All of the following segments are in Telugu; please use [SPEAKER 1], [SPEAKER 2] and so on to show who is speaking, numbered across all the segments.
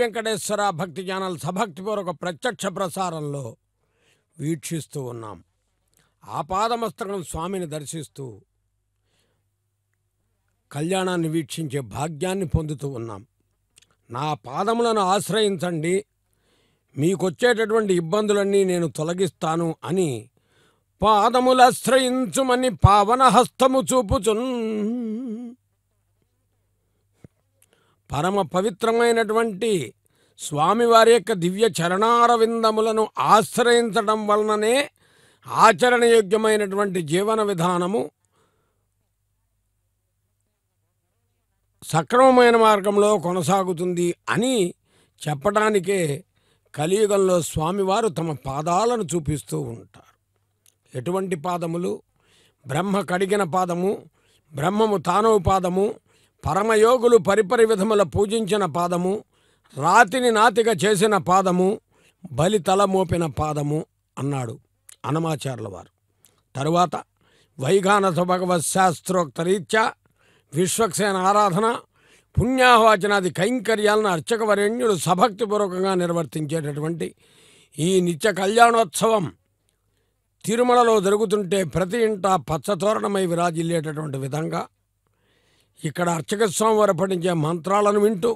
[SPEAKER 1] వెంకటేశ్వర భక్తి ఛానల్ సభక్తిపూర్వక ప్రత్యక్ష ప్రసారంలో వీక్షిస్తూ ఉన్నాం. ఆపాదమస్తకం స్వామిని దర్శిస్తూ కళ్యాణాన్ని వీక్షించే భాగ్యాన్ని పొందుతూ ఉన్నాం. నా పాదములను ఆశ్రయించండి, మీకొచ్చేటటువంటి ఇబ్బందులన్నీ నేను తొలగిస్తాను అని పాదములాశ్రయించుమని పావన హస్తము చూపుచున్ పరమ పవిత్రమైనటువంటి స్వామివారి యొక్క దివ్య చరణారవిందములను ఆశ్రయించడం వలననే ఆచరణయోగ్యమైనటువంటి జీవన విధానము సక్రమమైన మార్గంలో కొనసాగుతుంది అని చెప్పడానికే కలియుగంలో స్వామివారు తమ పాదాలను చూపిస్తూ ఉంటారు. ఎటువంటి పాదములు? బ్రహ్మ కడిగిన పాదము, బ్రహ్మము తానవు పాదము, పరమయోగులు పరిపరి విధముల పూజించిన పాదము, రాతిని నాతిగా చేసిన పాదము, బలి తల మోపిన పాదము అన్నాడు అన్నమాచార్యుల వారు. తరువాత వైఖానస భగవత్ శాస్త్రోక్త రీత్యా విశ్వక్సేన ఆరాధన, పుణ్యాహవాచనాది కైంకర్యాలను అర్చకవరేణ్యులు సభక్తిపూర్వకంగా నిర్వర్తించేటటువంటి ఈ నిత్య కళ్యాణోత్సవం తిరుమలలో జరుగుతుంటే ప్రతి ఇంట పచ్చతోరణమై విరాజిల్లేటటువంటి విధంగా ఇక్కడ అర్చక స్వామివారు పఠించే మంత్రాలను వింటూ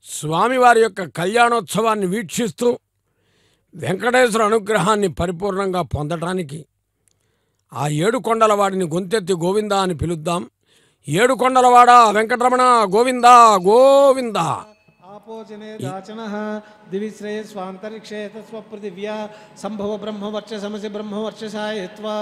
[SPEAKER 1] స్వామివారి యొక్క కళ్యాణోత్సవాన్ని వీక్షిస్తూ వెంకటేశ్వర అనుగ్రహాన్ని పరిపూర్ణంగా పొందటానికి ఆ ఏడు కొండల వాడిని గొంతెత్తి గోవిందా అని పిలుద్దాం. ఏడు కొండలవాడ వెంకటరమణ గోవిందా గోవిందా.
[SPEAKER 2] ఆపోజనే దాచనః దివిశ్రేయ స్వాంతరిక్షే తస్వపృథివ్యా సంభవ బ్రహ్మవర్చ సమసి బ్రహ్మవర్చసాయత్వా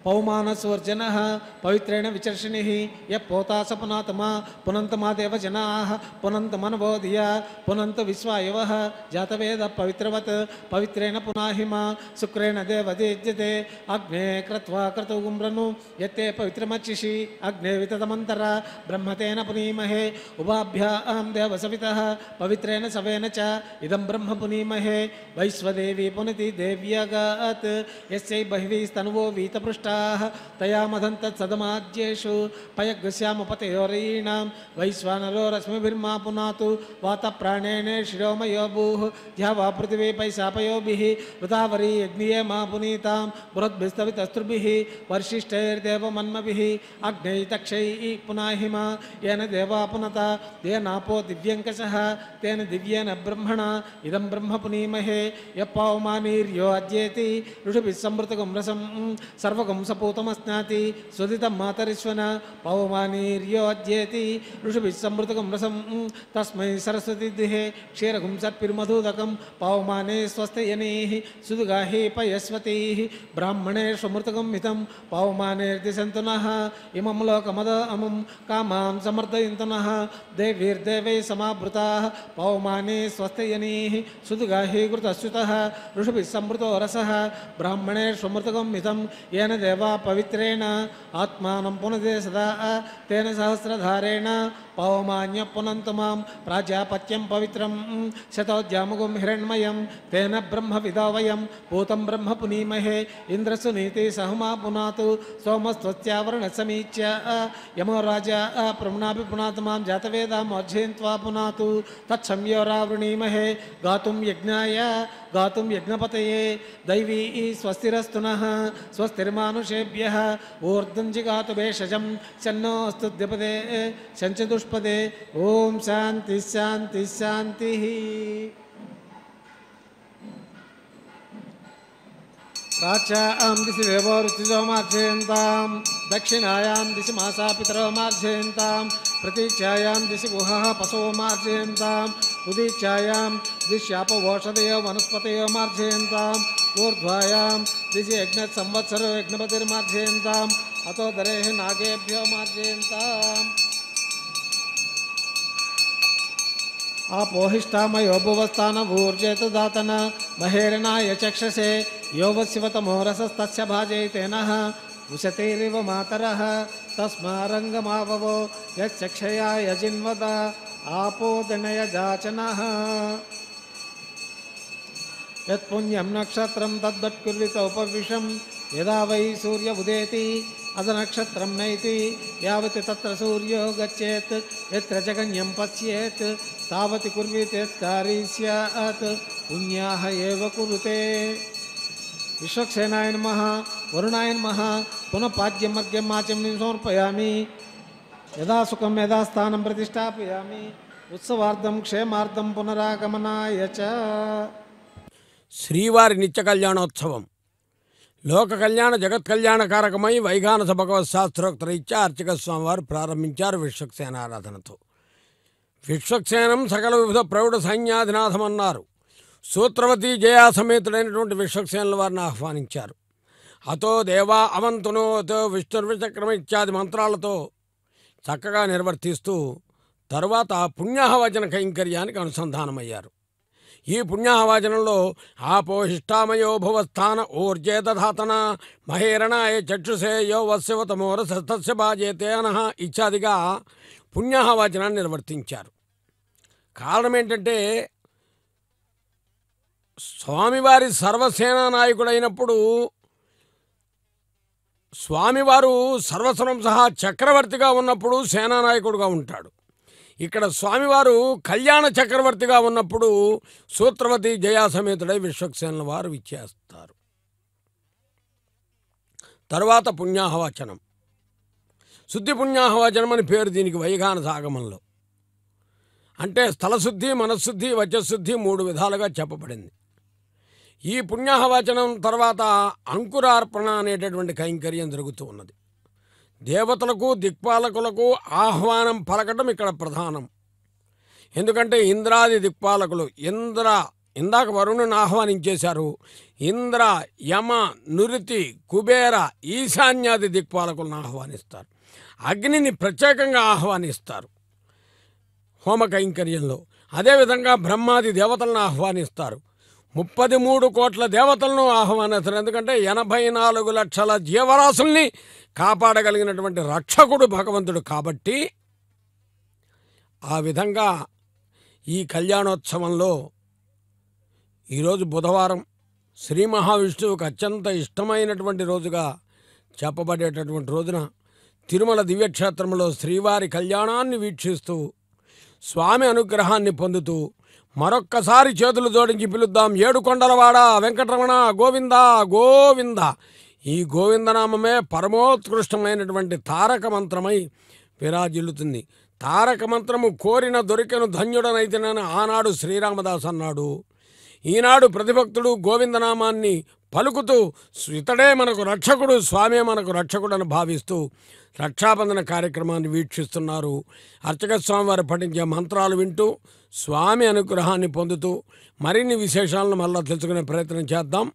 [SPEAKER 2] పౌమానస్వర్జనః పవిత్రేణ విచర్షిణిః య పోతాసపునాతమా పునంతమాదేవ జనాః పునంతమనబోధియ పునంత విశ్వాయవః జాతవేద పవిత్రవత్ పవిత్రేణ పునాహిమా శుక్రేణ దేవదేజ్యతే అగ్నే క్రత్వా క్రతుగుమ్రను యత్తే పవిత్రమచ్చిషి అగ్నే వితతమంతర బ్రహ్మతేన పునీమహే ఉభాభ్యాం దేవసవితః పవిత్రేణ సవేన చ ఇదం బ్రహ్మ పునీమహే వైశ్వదేవి పునతి దేవ్యగాత్ యస్యై బహిఃస్తనువో వీతపృష్ట తయా మదంతత్ సదమాజ్యేషు పయగ్స్యాముపతయోరీణాం వైశ్వానరో రశ్మిభిర్మా పునాతు వాత ప్రాణేనే శిరోమయో భూః ధ్యావా పృథివీ పైశాపయోభిః వృతావరీ యజ్ఞియే మా పునీతాం బృహద్భిస్తవితస్త్రుభిః వర్షిష్ఠైర్దేవమన్మభిః అగ్నైతక్షైః పునాహిమా येन देवा पुनता येनापो दिव्यङ्कषः तेन दिव्येन ब्रह्मणा इदं ब्रह्म पुनीमहे यप्पावमानीर्यो अद्येति ऋषिभिः संवृतकं रसं सर्वकं सपूतमस्नाति स्वदितं मातरिश्वन पवमानीर्यो अद्येति ऋषिभिः संवृतकं रसं तस्मै सरस्वती दिहे क्षीरकं सत्पिर्मधुदकं पवमाने स्वस्तयनेः सुदुगाहे पयस्वतीः ब्राह्मणेषु मृतकं हितं पवमानेर्दिशन्तु नः इमं लोकमद अमुं कामां समर्दयन्तुनः देवीर्देवै समावृताः पवमाने स्वस्तयनीः सुदुगाहे कृतस्युतः ऋषिभिः संवृतो रसः ब्राह्मणेषु मृतकं हितं येन देवा पवित्रेण आत्मानं पुनदे सदा तेन सहस्रधारेण पवमान्य पुनन्तु मां प्राजापत्यं पवित्रं शतोद्यामुगं हिरण्मयं तेन ब्रह्मविदा वयं भूतं ब्रह्म पुनीमहे इन्द्रसुनीति सहमा पुनातु सोमस्त्वस्यावरणसमीच्य यमो राजा प्रमुनापि पुनातु मां जातवेदाम् अर्जयन्त्वा पुनातु तत्संयोरावृणीमहे गातुं यज्ञाय गातुं यज्ञपतये दैवी स्वस्तिरस्तु नः स्वस्तिर्मानुषेभ्यः ऊर्ध्वञ्जिगातु भेषजं शन्नोऽस्तु द्विपदे शञ्चतुष्पदे ओम शांति शांति शांति। प्राच्यां दिशि देवो ऋतुजो मार्जयन्तां दक्षिणायां दिशि मासा पितरो मार्जयन्तां प्रतीच्यायां दिशि गुहः पशवो मार्जयन्तां उदीच्यायां दिश्यापवोषधयो वनस्पतयो मार्जयन्ताम् ऊर्ध्वायां दिशि यज्ञसंवत्सरो यज्ञपतिर्मार्जयन्ताम् अतो दरेः नागेभ्यो मार्जयन्ताम् आपोहिष्ठामयो भुवस्थानभूर्जेत दातन महेरणाय चक्षसे यो वशिवतमो रसस्तस्य भाजयतेनः उशतेरिव मातरः तस्मारङ्गमाववो यच्चक्षया यजिन्वद आपोदनय जाचनः यत्पुण्यं नक्षत्रं तद्वत्कुर्वित उपविशं यदा वै सूर्य उदेति अदनक्षत्रं नैति यावत् तत्र सूर्यो गच्छेत् यत्र जगन्यं पश्येत् तावत् कुर्वीतेत्कारी स्यात् पुण्याः एव कुरुते। विश्वक्सेनाय नमः। वरुणाय नमः। पुनः पाद्यमर्घ्यम् आचमनीं समर्पयामि। यदा सुखं यदा स्थानं प्रतिष्ठापयामि। उत्सवार्थं क्षेमार्थं पुनरागमनाय च।
[SPEAKER 1] శ్రీవారి నిత్య కళ్యాణోత్సవం లోక కళ్యాణ జగత్ కళ్యాణకారకమై వైఖానస భగవత్ శాస్త్రోక్తరీత్యా అర్చక స్వామివారు ప్రారంభించారు విశ్వక్సేన ఆరాధనతో. విశ్వక్సేనం సకల వివిధ ప్రౌఢ సైన్యాధినాథం అన్నారు. సూత్రవతి జయా సమేతుడైనటువంటి విశ్వక్సేనుల వారిని ఆహ్వానించారు. అతో దేవా అవంతునో అతో విష్ణుర్విచక్రమ ఇత్యాది మంత్రాలతో చక్కగా నిర్వర్తిస్తూ తరువాత పుణ్యాహవచన కైంకర్యానికి అనుసంధానమయ్యారు. ఈ పుణ్యాహవచనంలో ఆపోహిష్టామయో భువస్థాన ఊర్జేతధాతన మహేరణాయ చక్షుషే యో వస్యవతమోరసస్య బాజేతే అనః ఇత్యాదిగా పుణ్యాహవచనాన్ని నిర్వర్తించారు. కారణం ఏంటంటే స్వామివారి సర్వసేనా నాయకుడైనప్పుడు స్వామివారు సర్వస్వం సహా చక్రవర్తిగా ఉన్నప్పుడు సేనానాయకుడుగా ఉంటాడు. ఇక్కడ స్వామివారు కళ్యాణ చక్రవర్తిగా ఉన్నప్పుడు సూత్రవతి జయా సమేతుడై విశ్వక్సేనుల వారు విచ్చేస్తారు. తరువాత పుణ్యాహవచనం, శుద్ధి పుణ్యాహవచనం అని పేరు దీనికి వైఖానస ఆగమంలో. అంటే స్థలశుద్ధి, మనశ్శుద్ధి, వచశుద్ధి 3 విధాలుగా చెప్పబడింది. ఈ పుణ్యాహవచనం తర్వాత అంకురార్పణ అనేటటువంటి కైంకర్యం జరుగుతూ ఉన్నది. దేవతలకు దిక్పాలకులకు ఆహ్వానం పలకటం ఇక్కడ ప్రధానం. ఎందుకంటే ఇంద్రాది దిక్పాలకులు ఇందాక వరుణుని ఆహ్వానించేశారు. ఇంద్ర, యమ, నురితి, కుబేర, ఈశాన్యాది దిక్పాలకులను ఆహ్వానిస్తారు. అగ్నిని ప్రత్యేకంగా ఆహ్వానిస్తారు హోమ కైంకర్యంలో. అదేవిధంగా బ్రహ్మాది దేవతలను ఆహ్వానిస్తారు. 33 కోట్ల దేవతలను ఆహ్వానిస్తారు. ఎందుకంటే 84 లక్షల జీవరాశుల్ని కాపాడగలిగినటువంటి రక్షకుడు భగవంతుడు కాబట్టి ఆ విధంగా ఈ కళ్యాణోత్సవంలో ఈరోజు బుధవారం శ్రీ మహావిష్ణువుకు అత్యంత ఇష్టమైనటువంటి రోజుగా చెప్పబడేటటువంటి రోజున తిరుమల దివ్యక్షేత్రంలో శ్రీవారి కళ్యాణాన్ని వీక్షిస్తూ స్వామి అనుగ్రహాన్ని పొందుతూ మరొక్కసారి చేతులు జోడించి పిలుద్దాం. ఏడుకొండలవాడ వెంకటరమణ గోవింద గోవింద. ఈ గోవిందనామమే పరమోత్కృష్టమైనటువంటి తారక మంత్రమై విరాజిల్లుతుంది. తారక మంత్రము కోరిన దొరికెను ధన్యుడనైతేనని ఆనాడు శ్రీరామదాస్ అన్నాడు. ఈనాడు ప్రతిభక్తుడు గోవిందనామాన్ని పలుకుతూ ఇతడే మనకు రక్షకుడు, స్వామే మనకు రక్షకుడు అని భావిస్తూ రక్షాబంధన కార్యక్రమాన్ని వీక్షిస్తున్నారు. అర్చక స్వామివారు పఠించే మంత్రాలు వింటూ స్వామి అనుగ్రహాన్ని పొందుతూ మరిన్ని విశేషాలను మళ్ళా తెలుసుకునే ప్రయత్నం చేద్దాం.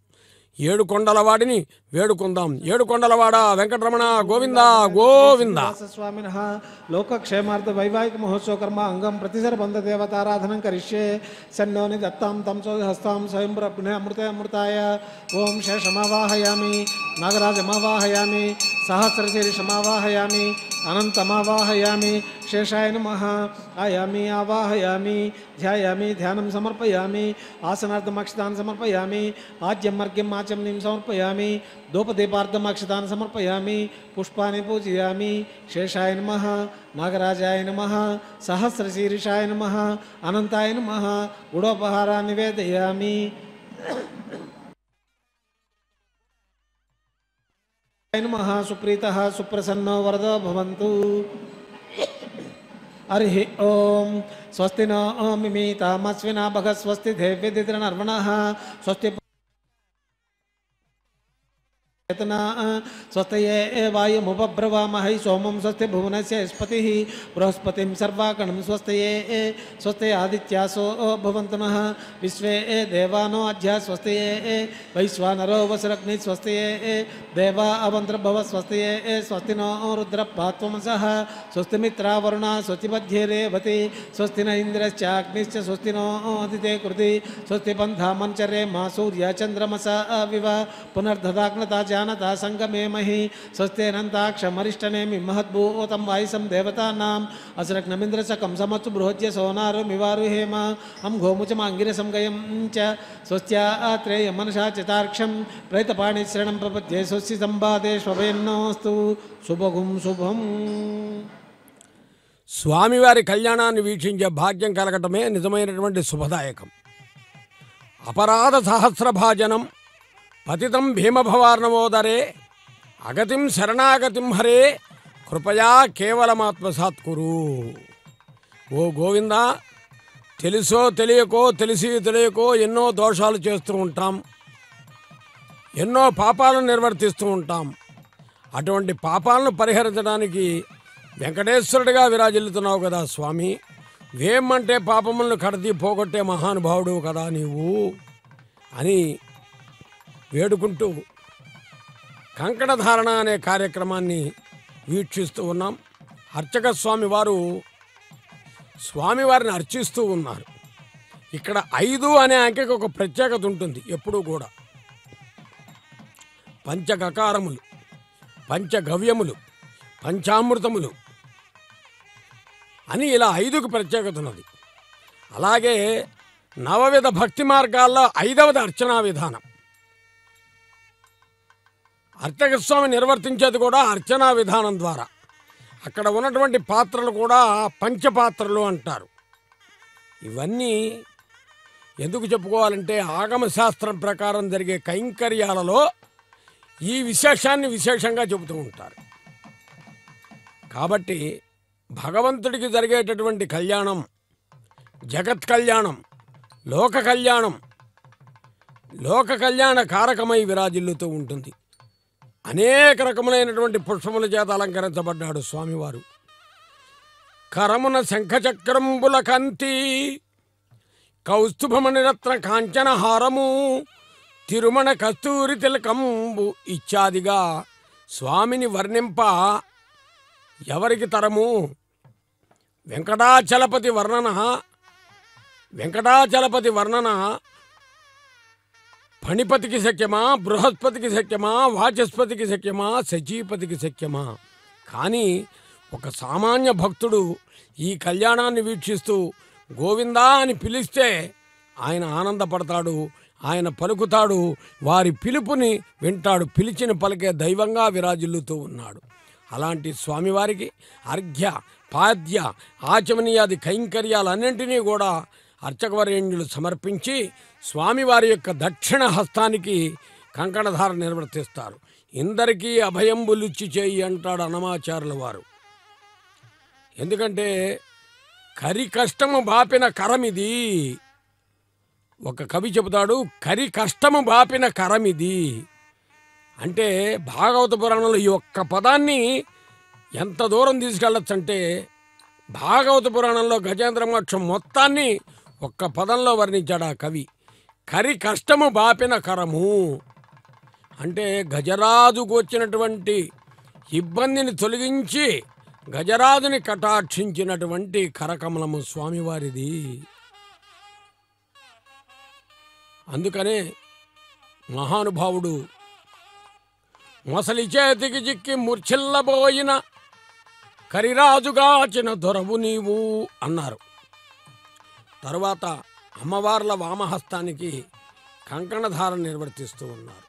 [SPEAKER 1] ఏడుకొండలవాడిని వేడుకుందాం. ఏడుకొండలవాడ వెంకటరమణ గోవింద గోవింద.
[SPEAKER 2] स्वामिनः लोकक्षेमार्थ वैवाहिक महोत्सव कर्म अंगम प्रतिसर बंध देवताराधनं करिष्ये सन्नोनि दत्तां तं हस्तां स्वयं अमृते अमृताय ओम शेषमावाहयामि नागराजमावाहयामि सहस्रशीर्षमावाहयामि अनन्तमावाहयामि शेषाय नमः आयामि आवाहयामि ध्यायामि ध्यानं समर्पयामि आसनार्थम् अक्षतान् समर्पयामि आज्यम् अर्घ्यम् आचमनीं समर्पयामि धूपदीपार्थम् अक्षतान् समर्पयामि पुष्पाणि पूजयामि शेषाय नमः नागराजाय नमः सहस्रशीर्षाय नमः अनन्ताय नमः गुडोपहारान् निवेदयामि नमः सुप्रीतः सुप्रसन्नो वरदो भवन्तु हरिः ओम स्वस्ति नो मिमीतामस्विना भगत् स्वस्ति देव्यदिद्रनर्वणः स्वस्ति स्वस्तये वायुमुपब्रवामहै सोमं स्वस्ति भुवनस्य स्पतिः बृहस्पतिं सर्वाकणं स्वस्तये स्वस्ति आदित्यासो भवन्तु नः विश्वे देवानो अद्य स्वस्तये वैश्वानरो वसुरग्नि स्वस्तये देवा अवन्त्रभव स्वस्तये स्वस्ति नो रुद्रपात्वमसः स्वस्ति मित्रा वरुणा स्वस्ति मध्ये रेवति स्वस्ति न इन्द्रश्चाग्निश्च स्वस्ति नो अदिते कृति स्वस्ति पन्था मञ्चरे मा सूर्य चन्द्रमसा विव पुनर्ददाग्नता जानता संगमेमहि स्वस्तेनन्ताक्षमरिष्टनेमि महद्भूतं वायुसं देवतानाम् असृग्नमिन्द्रसकं समत्सु बृहज्य सोनारुमिवारुहेम हम गोमुचमाङ्गिरसं गयं च स्वस्त्यात्रेय मनसा चितार्क्षं प्रैतपाणिश्रणं प्रपद्ये स्वस्ति संवादेष्वभयन्नोऽस्तु शुभगुं शुभम्.
[SPEAKER 1] స్వామివారి కళ్యాణాన్ని వీక్షించే భాగ్యం కలగటమే నిజమైనటువంటి శుభదాయకం. అపరాధ సహస్రభాజనం పతితం భీమభవార్ణవోదరే అగతిం శరణాగతిం హరే కృపయా కేవలమాత్మసాత్కురు. ఓ గోవింద, తెలుసో తెలియకో తెలిసి తెలియకో ఎన్నో దోషాలు చేస్తూ ఉంటాం, ఎన్నో పాపాలను నిర్వర్తిస్తూ ఉంటాం. అటువంటి పాపాలను పరిహరించడానికి వెంకటేశ్వరుడిగా విరాజిల్లుతున్నావు కదా స్వామి. వేమంటే పాపములను కడతీ పోగొట్టే మహానుభావుడు కదా నీవు అని వేడుకుంటూ కంకణధారణ అనే కార్యక్రమాన్ని వీక్షిస్తూ ఉన్నాం. అర్చక స్వామి వారు స్వామివారిని అర్చిస్తూ ఉన్నారు. ఇక్కడ 5 అనే అంకెకి ఒక ప్రత్యేకత ఉంటుంది ఎప్పుడూ కూడా. పంచగకారములు, పంచగవ్యములు, పంచామృతములు అని ఇలా 5కు ప్రత్యేకత ఉన్నది. అలాగే నవవిధ భక్తి మార్గాల్లో 5వది అర్చనా విధానం. అర్చక స్వామి నిర్వర్తించేది కూడా అర్చనా విధానం ద్వారా. అక్కడ ఉన్నటువంటి పాత్రలు కూడా పంచపాత్రలు అంటారు. ఇవన్నీ ఎందుకు చెప్పుకోవాలంటే ఆగమ శాస్త్రం ప్రకారం జరిగే కైంకర్యాలలో ఈ విశేషాన్ని విశేషంగా చెబుతూ ఉంటారు. కాబట్టి భగవంతుడికి జరిగేటటువంటి కళ్యాణం జగత్ కళ్యాణం, లోక కళ్యాణం, లోక కళ్యాణ కారకమై విరాజిల్లుతూ ఉంటుంది. అనేక రకములైనటువంటి పుష్పముల చేత అలంకరించబడ్డాడు స్వామివారు. కరమున శంఖచక్రంబుల కంతి కౌస్తుభమణిరత్న కాంచన హారము తిరుమణ కస్తూరి తిలకంబు ఇత్యాదిగా స్వామిని వర్ణింప ఎవరికి తరము? వెంకటాచలపతి వర్ణన ఫణిపతికి శక్యమా, బృహస్పతికి శక్యమా, వాచస్పతికి శక్యమా, శచీపతికి శక్యమా? కానీ ఒక సామాన్య భక్తుడు ఈ కళ్యాణాన్ని వీక్షిస్తూ గోవిందా అని పిలిస్తే ఆయన ఆనందపడతాడు, ఆయన పలుకుతాడు, వారి పిలుపుని వింటాడు. పిలిచిన పలికే దైవంగా విరాజిల్లుతూ ఉన్నాడు. అలాంటి స్వామివారికి అర్ఘ్య, పాద్య, ఆచమనీయాది కైంకర్యాలన్నింటినీ కూడా అర్చకవరేణ్యులు సమర్పించి స్వామివారి యొక్క దక్షిణ హస్తానికి కంకణధార నిర్వర్తిస్తారు. ఇందరికీ అభయంబులిచ్చి చేయి అంటాడు అన్నమాచార్యుల వారు. ఎందుకంటే కరి కష్టము బాపిన కరమిది. ఒక కవి చెబుతాడు, కరి కష్టము బాపిన కరమిది అంటే భాగవత పురాణంలో ఈ ఒక్క పదాన్ని ఎంత దూరం తీసుకెళ్ళొచ్చంటే భాగవత పురాణంలో గజేంద్ర మోక్షం మొత్తాన్ని ఒక్క పదంలో వర్ణించాడు ఆ కవి. కరి కష్టము బాపిన కరము అంటే గజరాజుకు వచ్చినటువంటి ఇబ్బందిని తొలగించి గజరాజుని కటాక్షించినటువంటి కరకమలము స్వామివారిది. అందుకనే మహానుభావుడు మొసలి చేతికి చిక్కి మూర్ఛిల్లబోయిన కరిరాజుగాచిన దొరవు నీవు అన్నారు. తరువాత అమ్మవార్ల వామహస్తానికి కంకణధారణ నిర్వర్తిస్తూ ఉన్నారు.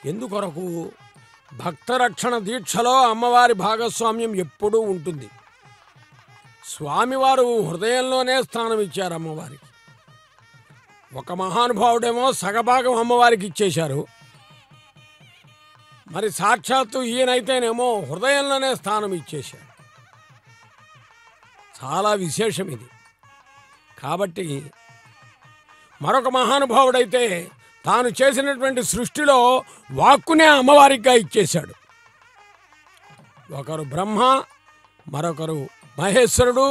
[SPEAKER 1] ఎందుకొరకు? భక్తరక్షణ దీక్షలో అమ్మవారి భాగస్వామ్యం ఎప్పుడూ ఉంటుంది. స్వామివారు హృదయంలోనే స్థానం ఇచ్చారు అమ్మవారికి. ఒక మహానుభావుడేమో సగభాగం అమ్మవారికి ఇచ్చేశారు. మరి సాక్షాత్తు ఈయనైతేనేమో హృదయంలోనే స్థానం ఇచ్చేశాడు. చాలా విశేషం ఇది. కాబట్టి మరొక మహానుభావుడైతే తాను చేసినటువంటి సృష్టిలో వాక్కునే అమ్మవారిగా ఇచ్చేశాడు. ఒకరు బ్రహ్మ, మరొకరు మహేశ్వరుడు,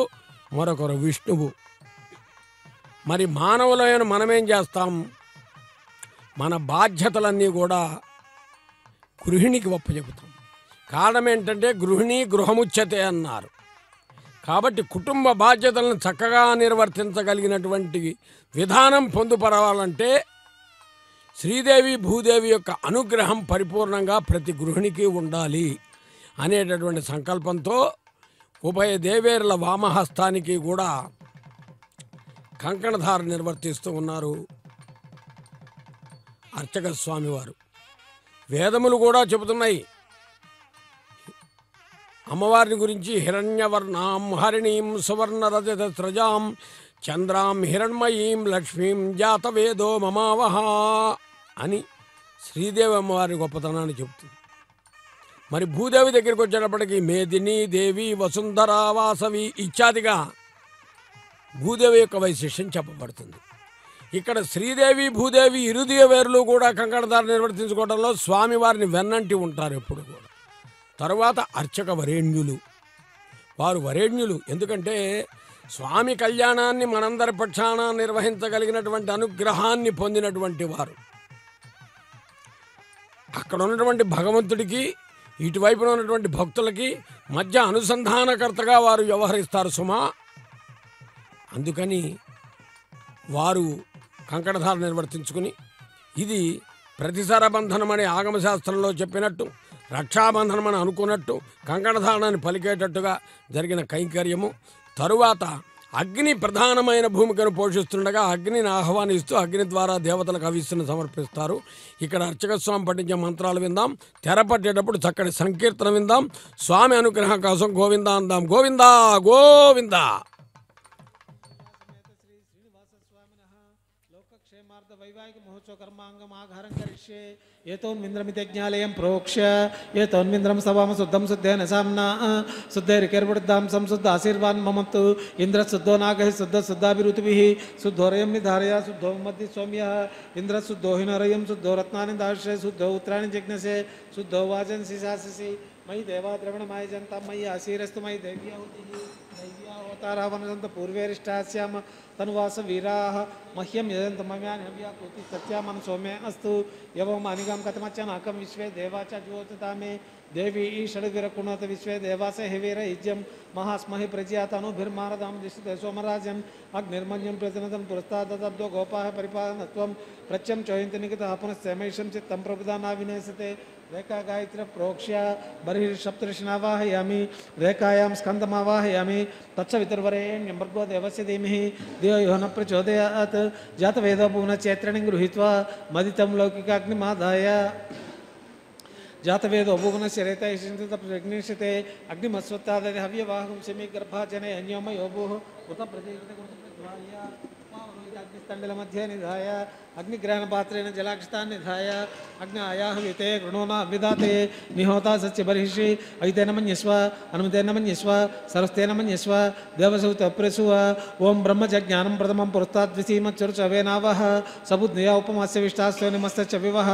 [SPEAKER 1] మరొకరు విష్ణువు. మరి మానవులైన మనమేం చేస్తాం? మన బాధ్యతలన్నీ కూడా గృహిణికి ఒప్పచెబుతాం. కారణం ఏంటంటే గృహిణి గృహముచ్యతే అన్నారు. కాబట్టి కుటుంబ బాధ్యతలను చక్కగా నిర్వర్తించగలిగినటువంటి విధానం పొందుపరవాలంటే శ్రీదేవి భూదేవి యొక్క అనుగ్రహం పరిపూర్ణంగా ప్రతి గృహిణికి ఉండాలి అనేటటువంటి సంకల్పంతో ఉభయ దేవేరుల వామహస్తానికి కూడా కంకణధార నిర్వర్తిస్తూ ఉన్నారు అర్చక స్వామివారు. వేదములు కూడా చెబుతున్నాయి అమ్మవారిని గురించి. హిరణ్యవర్ణాం హరిణీం సువర్ణరజతస్రజాం చంద్రాం హిరణ్మయీం లక్ష్మీం జాతవేదో మమావహ అని శ్రీదేవి అమ్మవారి గొప్పతనాన్ని చెబుతుంది. మరి భూదేవి దగ్గరికి వచ్చేటప్పటికి మేదిని దేవి వసుంధర వాసవి ఇత్యాదిగా భూదేవి యొక్క వైశిష్ట్యం చెప్పబడుతుంది. ఇక్కడ శ్రీదేవి భూదేవి ఇరుదేవేరులు కూడా కంకణధార నిర్వర్తించుకోవడంలో స్వామివారిని వెన్నంటి ఉంటారు ఎప్పుడు కూడా. తరువాత అర్చక వరేణ్యులు, వారు వరేణ్యులు ఎందుకంటే స్వామి కళ్యాణాన్ని మనందరి పక్షాన నిర్వహించగలిగినటువంటి అనుగ్రహాన్ని పొందినటువంటి వారు. అక్కడ ఉన్నటువంటి భగవంతుడికి ఇటువైపున ఉన్నటువంటి భక్తులకి మధ్య అనుసంధానకర్తగా వారు వ్యవహరిస్తారు సుమా. అందుకని వారు కంకణధార నిర్వర్తించుకుని ఇది ప్రతిసర బంధనం అనే ఆగమశాస్త్రంలో చెప్పినట్టు రక్షాబంధనం అని అనుకున్నట్టు కంకణధారణని పలికేటట్టుగా జరిగిన కైంకర్యము. తరువాత అగ్ని ప్రధానమైన భూమికను పోషిస్తుండగా అగ్నిని ఆహ్వానిస్తూ అగ్ని ద్వారా దేవతలకు హవిస్సును సమర్పిస్తారు. ఇక్కడ అర్చక స్వామి పఠించే మంత్రాలు విందాం. తెర పట్టేటప్పుడు చక్కటి సంకీర్తన విందాం. స్వామి అనుగ్రహం కోసం గోవిందా అందాం. గోవిందా గోవిందా.
[SPEAKER 2] వైవాహిక మహోత్సవ కర్మాంగం ఆఘారం కరిష్యే ఏతోన్మింద్రమితే జ్ఞాలయం ప్రోక్ష్య ఏతోన్మింద్రం సవామ శుద్ధం శుద్ధేన సామ్నా శుద్ధైరికేర్వృద్ధాం సంశుద్ధ ఆశీర్వాన్ మమత్తు ఇంద్ర శుద్ధో నాగ శుద్ధ శుద్ధాభిరుతుభిః శుద్ధోరయం నిధారయ శుద్ధో మధ్య సౌమ్య ఇంద్ర శుద్ధో హినరయం శుద్ధో రత్నాని దార్శయ శుద్ధో ఉత్తరాణి జిజ్ఞసే శుద్ధో వాచన్ శిశాసి మయి దేవా ద్రవణమాయ జంతా మయి ఆశీరస్తు మయి దైవ్యాహుతిః దైవ్యావతారావనంత పూర్వేరిష్టాస్యామ తనువాస వీరాः మహ్యం యజంత మమ్యాని హవ్యాకృతి సత్యామన సౌమ్య అస్తు యవం అనిగం కథమచ్చనాకం విశ్వే దేవాచ జ్యోతితామే దేవి ఈ షడ్విరకుణత విశ్వే దేవాస హివీర ఇజ్యం మహాస్మహి ప్రజ్యాతనుభిర్మారదాం దిశతే సోమరాజన్ అగ్నిర్మన్యం ప్రతినదం పురస్తాదబ్దో గోపాః పరిపాలనత్వం ప్రత్యం చోయంతి నిగతః పునశ్చైమేషం చిత్తం ప్రభుదానా వినేసతే రేఖా గాయత్రి ప్రోక్ష్య బర్హిర్సప్తర్షినావాహయామి రేఖాయాం స్కందమావాహయామి తత్సవితుర్వరేణ్యం భర్గో దేవస్య ధీమహి ధియో యో న ప్రచోదయాత్ జాతవేదో భువనచేత్రణిం గృహీత్వా మదితం లౌకికాగ్నిమాదాయ జాతవేదో భువనస్య రేతైషింతప్రజ్ఞిష్యతే అగ్నిమస్వత్తాదది హవ్యవాహం శమీ గర్భాజనే అన్యోమయోభూః ఉత ప్రతిగ్రహ अग्निस्तंडल मध्य निधाय अग्निग्रहण पात्रेण जलाक्षतान् निधाय अग्नि आयाहविते गृणोना विदाते निहोता सच्च बर्हिषि अयितेन मन्यस्व अनुमतेन मन्यस्व सरस्तेन मन्यस्व देवसूत प्रसुव ओम ब्रह्मज्ञानं प्रथमं पुरस्ताद्विसीमच्चरुचवेनावः सबुद्नया उपमास्य विष्टास्त्व नमस्तच्च विवः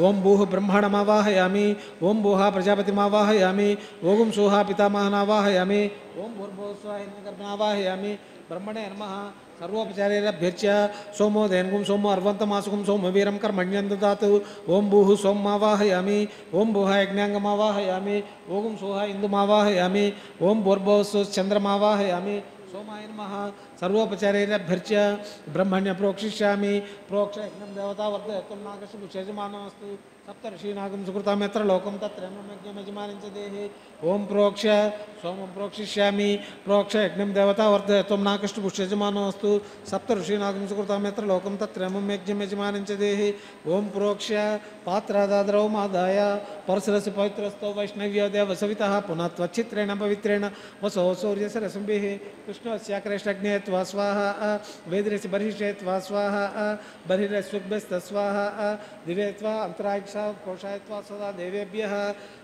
[SPEAKER 2] ओम भूः ब्रह्माणमावाहयामि ओम भूः प्रजापतिमावाहयामि ओम सुहा पितामहनावाहयामि ओम भूर्भुवः स्वः हिरण्यगर्भनावाहयामि ब्रह्मणे नमः सर्वोपचारेभ्यर्च्य सोमो धेनुगुं सोमो अर्वन्तमासुगुं सोमवीरं कर्मण्यं ददातु ओम भूः सोममावाहयामि ओम भूः यज्ञाङ्गमावाहयामि ओम सोह इन्दुमावाहयामि ओम भूर्भुवः चन्द्रमावाहयामि सोमाय नमः सर्वोपचारेभ्यर्च्य ब्रह्मण्य प्रोक्षिष्यामि प्रोक्ष यज्ञं देवता वर्धयतुं नागशुभुषयजमानमस्तु सप्तर्षीनागं सुकृतां यत्र लोकं तत्र यज्ञमयजमानं च देहि ओम प्रोक्ष सोमं प्रोक्षिष्यामि प्रोक्ष यज्ञं देवता वर्धयतुं नागशुभुषयजमानमस्तु सप्तर्षीनागं सुकृतां यत्र लोकं तत्र यज्ञमयजमानं च देहि ओम प्रोक्ष पात्रादाद्रौ मादाय परसरसि पवित्रस्तो वैष्णव्यो देवसवितः पुनः त्वच्छित्रेण पवित्रेण वसो सूर्यसरसंभिः कृष्णस्याकृष्णज्ञे त्वा स्वाहा वेदिरसि बर्हिषे त्वा स्वाहा बर्हिरस्वभ्यस्त स्वाहा दिवे त्वा अंतराक्षाः कोशाय त्वा सदा देवेभ्यः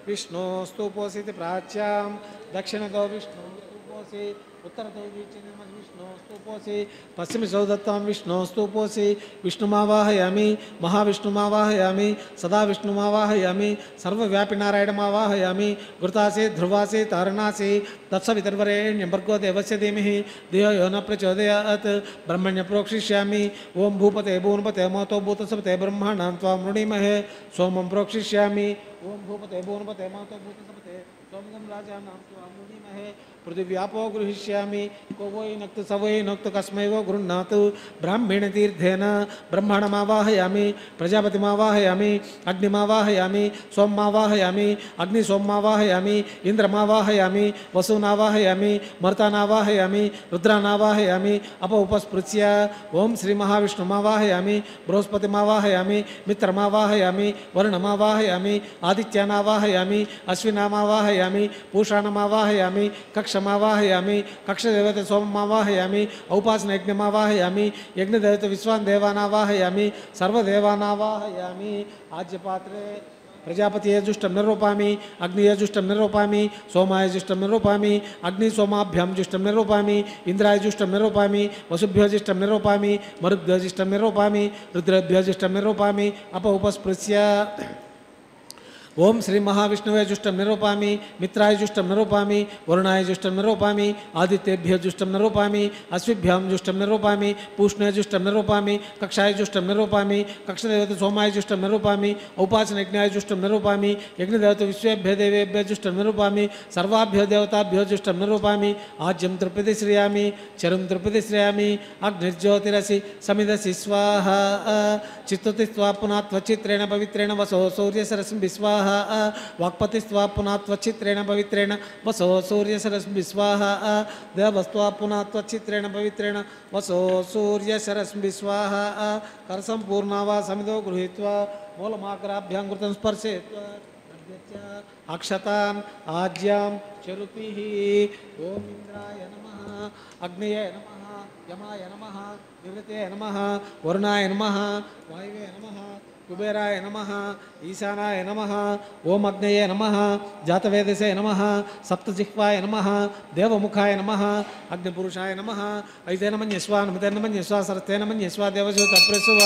[SPEAKER 2] विष्णोस्तुपोऽसीति प्राच्यां दक्षिणतो विष्णुस्तुपोऽसि उत्तरतो विष्णुस्तुपोऽसि पश्चिमे सौदत्तां विष्णुस्तुपोऽसि विष्णुमावाहयामि महाविष्णुमावाहयामि सदा विष्णुमावाहयामि सर्वव्यापि नारायणमावाहयामि घृतासि ध्रुवासि तारणासि तत्सवितर्वरेण्यं भर्गो देवस्य धीमहि धियो यो न प्रचोदयात् ब्रह्मण्य प्रोक्षिष्यामि ओम भूपते भूनपते मोतो भूतसपते ब्रह्माणां त्वां मृणीमहे सोमं प्रोक्षिष्यामि ओम भूपते भूनपते मोतो भूतसपते सोमगं राजानां तु अमुनिमहे पृथिव्यापो गृहीष्यामि को वै नक्तु स वै नक्तु कस्मै वो गृह्णातु ब्राह्मणतीर्थेन ब्रह्मणमावाहयामि प्रजापतिमावाहयामि अग्निमावाहयामि सोममावाहयामि अग्निसोममावाहयामि इंद्रमावाहयामि वसूनावाहयामि मर्तानावाहयामि रुद्रानावाहयामि अप उपस्पृत्य ओं श्री महाविष्णुमावाहयामि बृहस्पतिमावाहयामि मित्रमावाहयामि वरुणमावाहयामि आदित्यानावाहयामि अश्विनामावाहयामि पूषाणमावाहयामि कक्षमावाहयामि कक्षदेवते सोममावाहयामि औपासनयज्ञमावाहयामि यज्ञदेवते विश्वान् देवानावाहयामि सर्वदेवानावाहयामि आज्यपात्रे प्रजापतिये जुष्टं निरूपामि अग्निये जुष्टं निरूपामि सोमाय जुष्टं निरूपामि अग्नि सोमाभ्यां जुष्टं निरूपामि इंद्राय जुष्टं निरूपामि वसुभ्यो जुष्टं निरूपामि मरुद्भ्यो जुष्टं निरूपामि रुद्रेभ्यो जुष्टं निरूपामि अप उपस्पृश्य ओं श्री महाविष्णुवे जुष्टं निरूपामि मित्राय जुष्टं निरूपामि वरुणाय जुष्टं निरूपामि आदित्येभ्यो जुष्टं निरूपामि अश्विभ्यां जुष्टं निरूपामि पूष्णे जुष्टं निरूपामि कक्षाय जुष्टं निरूपामि कक्षदेवते सोमाय जुष्टं निरूपामि औपासनयज्ञाय जुष्टं निरूपामि यज्ञदेवते विश्वेभ्यो देवेभ्यो जुष्टं निरूपामि सर्वाभ्यो देवताभ्यो जुष्टं निरूपामि आज्यं तृप्यति श्रियामि चरुं तृप्यति श्रियामि अग्निर्ज्योतिरसि समिदसि स्वाहा चित्तति स्वा पुनः त्वचित्रेण पवित्रेण वसो सूर्यसरसिं विस्वाहा वाक्पतिस्वा पुनः त्वचित्रेण पवित्रेण वसो सूर्यसरस्मि स्वाहा देवस्त्वा पुनः त्वचित्रेण पवित्रेण वसो सूर्यसरस्मि स्वाहा करसंपूर्णा वा समिदो गृहीत्वा मूलमाकराभ्यां कृतं स्पर्शयित्वा अक्षतान् आज्यां चरुतिः ओम इंद्राय नमः अग्नये नमः यमाय नमः निवृत्ते नमः वरुणाय नमः वायवे नमः कुबेराय नमः ईशानाय नमः ओम अग्नये नमः जातवेदसे नमः सप्तजिह्वाय नमः देवमुखाय नमः अग्निपुरुषाय नमः ऐतेन मन्यस्वा नमतेन मन्यस्वा सरस्तेन मन्यस्वा देवज्योत अप्रसुव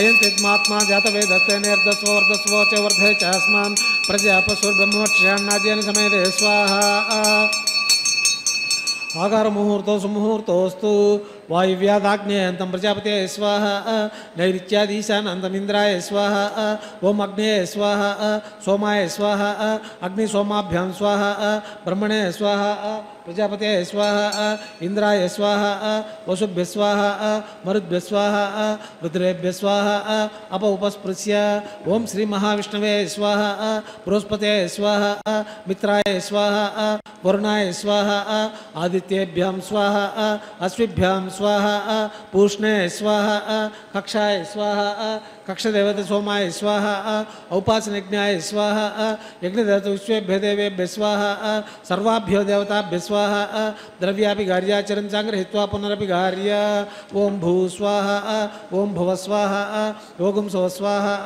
[SPEAKER 2] अयं तेत्मात्मा जातवेदस्तेनेर्दस्वो वर्धस्वो च वर्धे च अस्मान् प्रजापशुर्ब्रह्मवक्ष्यान्नाद्येन समेते स्वाहा आकार मुहूर्तो सुमुहूर्तोस्तु वायुव्यादाग्नेयन्तं प्रजापते स्वाहा नैऋत्यादीशानन्तमिन्द्राय स्वाहा ओम अग्ने स्वाहा सोमाय स्वाहा अग्निसोमाभ्यां स्वाहा ब्रह्मणे स्वाहा प्रजापते स्वाहा इंद्राय स्वाहा वसुभ्य स्वाहा मरुद्भ्य स्वाहा रुद्रेभ्य स्वाहा अप उपस्पृश्य ओम श्री महाविष्णवे स्वाहा बृहस्पते स्वाहा मित्राय स्वाहा वरुणाय स्वाहा आदित्येभ्यां स्वाहा अश्विभ्यां स्वाहा पूष्णे स्वाहा कक्षाय स्वाहा कक्षदेवते सोमाय स्वाहा औपासनयज्ञाय स्वाहा यज्ञदेवते विश्वेभ्यो देवेभ्यो स्वाहा सर्वाभ्यो देवताभ्यो स्वाहा द्रव्यापि गार्याचरं संगृहीत्वा पुनरपि गार्य ओम भू स्वाहा ओम भुव स्वाहा ओम सो स्वाहा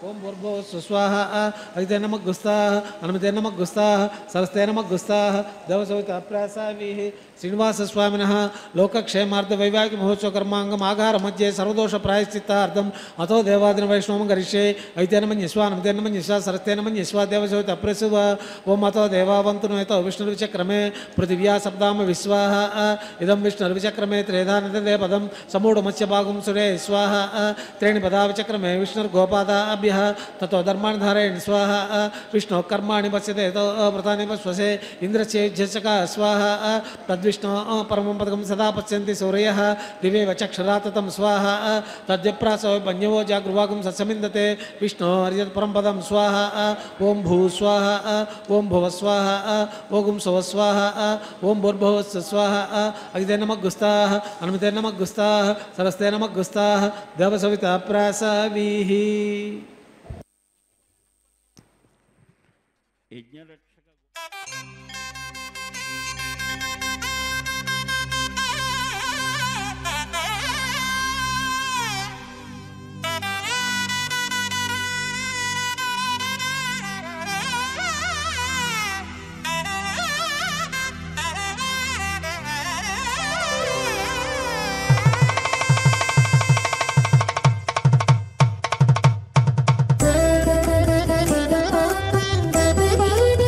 [SPEAKER 2] ओम भूर्भुवः स्वस्वाहा अग्निते नमः गुस्ताः अनुमते नमः गुस्ताः सरस्ते नमः गुस्ताः देवसविताप्रासाभिः श्रीनिवासस्वामिनः लोकक्षेमार्थ वैवाहिक महोत्सव कर्मांगम आघार मध्ये सर्वदोष प्रायश्चित्तार्थम अतो देवादिन वैष्णवं करिष्ये ऐतेन मन्यस्वा नमतेन मन्यस्वा सरस्तेन मन्यस्वा देवसविताप्रासुव ओम अतो देवावन्तु नयतो विष्णुर्विचक्रमे पृथिव्या सप्ताम विश्वाहा इदं विष्णुर्विचक्रमे त्रेधानते पदं समूढमत्स्यभागं सुरे स्वाहा त्रीणि पदा विचक्रमे विष्णुर्गोपादाभ्यः ततो धर्माणि धारयन् स्वाहा विष्णु कर्माणि पश्यते तो व्रतानि पश्वसे इन्द्रस्येज्यचका स्वाहा तद्विष्णु परमं पदकं सदा पश्यन्ति सूर्यः दिवेव चक्षुरा ततं स्वाहा तद्यप्रासो पञ्चवो जागृवागं सत्समिन्दते विष्णु हरियत् परं पदं स्वाहा ओम भू स्वाहा ओम भुव स्वाहा ओम सव स्वाहा ओम भूर्भुवः स्वाहा अग्निते नमः गुस्ताः अनुमते नमः गुस्ताः सरस्ते नमः गुस्ताः देवसविताप्रासाभिः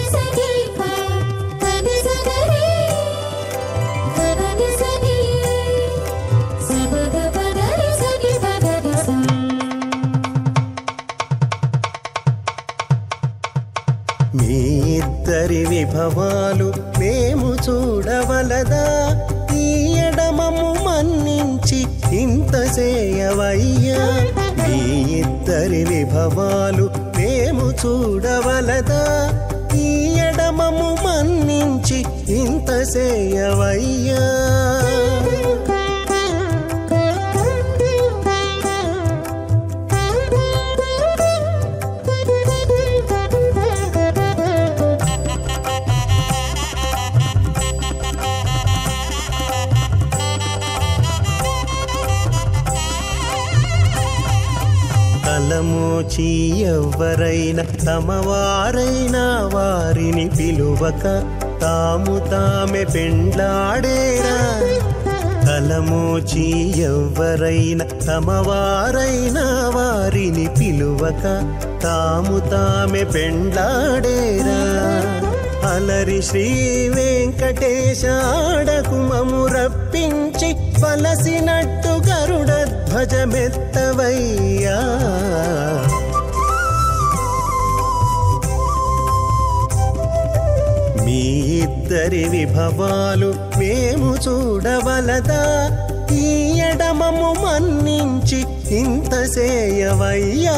[SPEAKER 3] Sa విభవాలు మేము చూడవలదా ఈ ఎడమము మన్నించి ఇంత చేయవయ్యా మీ ఇద్దరి విభవాలు మేము చూడవలదా ఈ ఎడమము మన్నించి ఇంత చేయవయ్యా తలమోచి ఎవ్వరైనా తమవారైనా వారిని పిలువక తాము తామే పెండ్లాడేరా తలమోచి ఎవ్వరైనా తమవారైనా వారిని పిలువక తాము తామే పెండ్లాడేరా అలరి శ్రీ వెంకటేశ ఆడకుమము రప్పించి పలసినట్టు గరుడ ధ్వజమెత్తవయ్యా మీ ఇద్దరి విభవాలు మేము చూడవలదా ఈ ఎడమము మన్నించి ఇంత చేయవయ్యా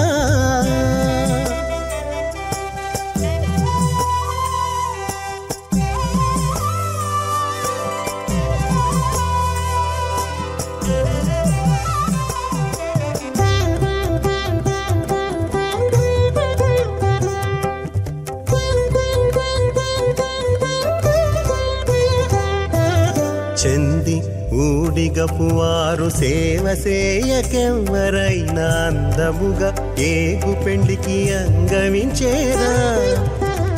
[SPEAKER 3] చెంది ఊడిగపు వారు సేవ సేయకెవ్వరైనా అందముగా ఏగు పెండికి అంగవించేరా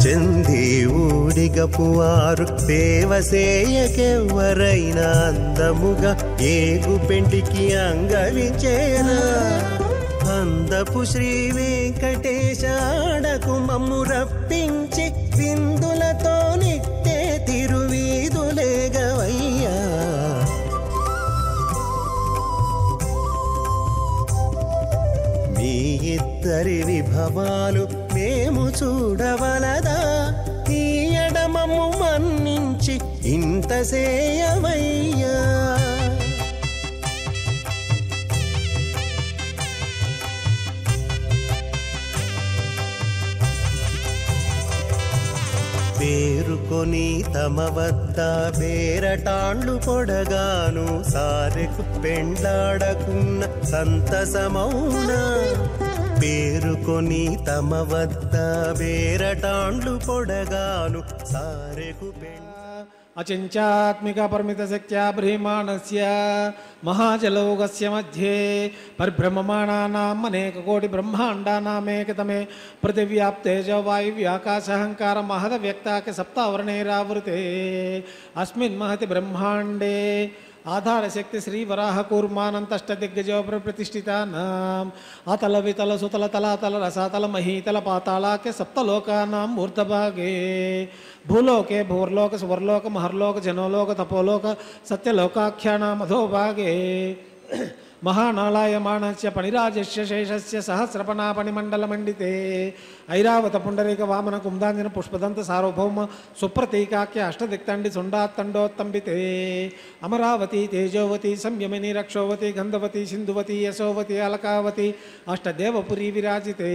[SPEAKER 3] చెంది ఊడిగపు వారు సేవ సేయకెవ్వరైనా అందముగా ఏగు పెండికి అంగవించేరా అందపు శ్రీ వెంకటేశ ఆడకు మమ్ము రప్పించి విందులతో నిట్టే తిరువీధులేగవయ్యా మీ ఇద్దరి విభవాలు మేము చూడవలదా ఈ ఎడమము మన్నించి ఇంత సేయవయ్యా పేరుకొని తమ వద్ద బేరటాండ్లు పొడగాను సారెకు పెండ్లాడకున్న సంతసమౌనా పేరుకొని తమ వద్ద బేరటాండ్లు పొడగాను సారెకు
[SPEAKER 2] అచించాత్మిక పరిమిత శక్త్యా బ్రహ్మాండస్య మహాజలౌకస్య మధ్యే పరిభ్రమమాణానాం అనేక కోటి బ్రహ్మాండానామేకతమే పృథివ్యాప్తేజ వాయువ్యాకాశహంకార మహద వ్యక్తాక సప్తావరణైరావృతే అస్మిన్ మహతి బ్రహ్మాండే ఆధారశక్తి శ్రీవరాహ కూర్మానంతష్టదిగ్గజో ప్రతిష్ఠితానాం అతల వితల సుతల తలాతల రసాతల మహీతల పాతాళాఖ్య సప్తలోకానాం ఊర్ధభాగే భూలోకే భూర్లోక సువర్లోక మహర్లోక జనోలోక తపోలోక సత్యలోకాఖ్యానాం అధోభాగే మహానాళాయమాణస్య పణిరాజస్య శేషస్య సహస్రపణాపణిమండలమండితే ఐరావత పుండరీక వామన కుందాంజన పుష్పదంత సార్వభౌమ సుప్రతీకాఖ్య అష్టదిక్తండి సుండాత్తండోత్తంబితే అమరావతి తేజోవతి సంయమిని రక్షోవతి గంధవతి సింధువతి యశోవతి అలకావతి అష్టదేవపురీ విరాజితే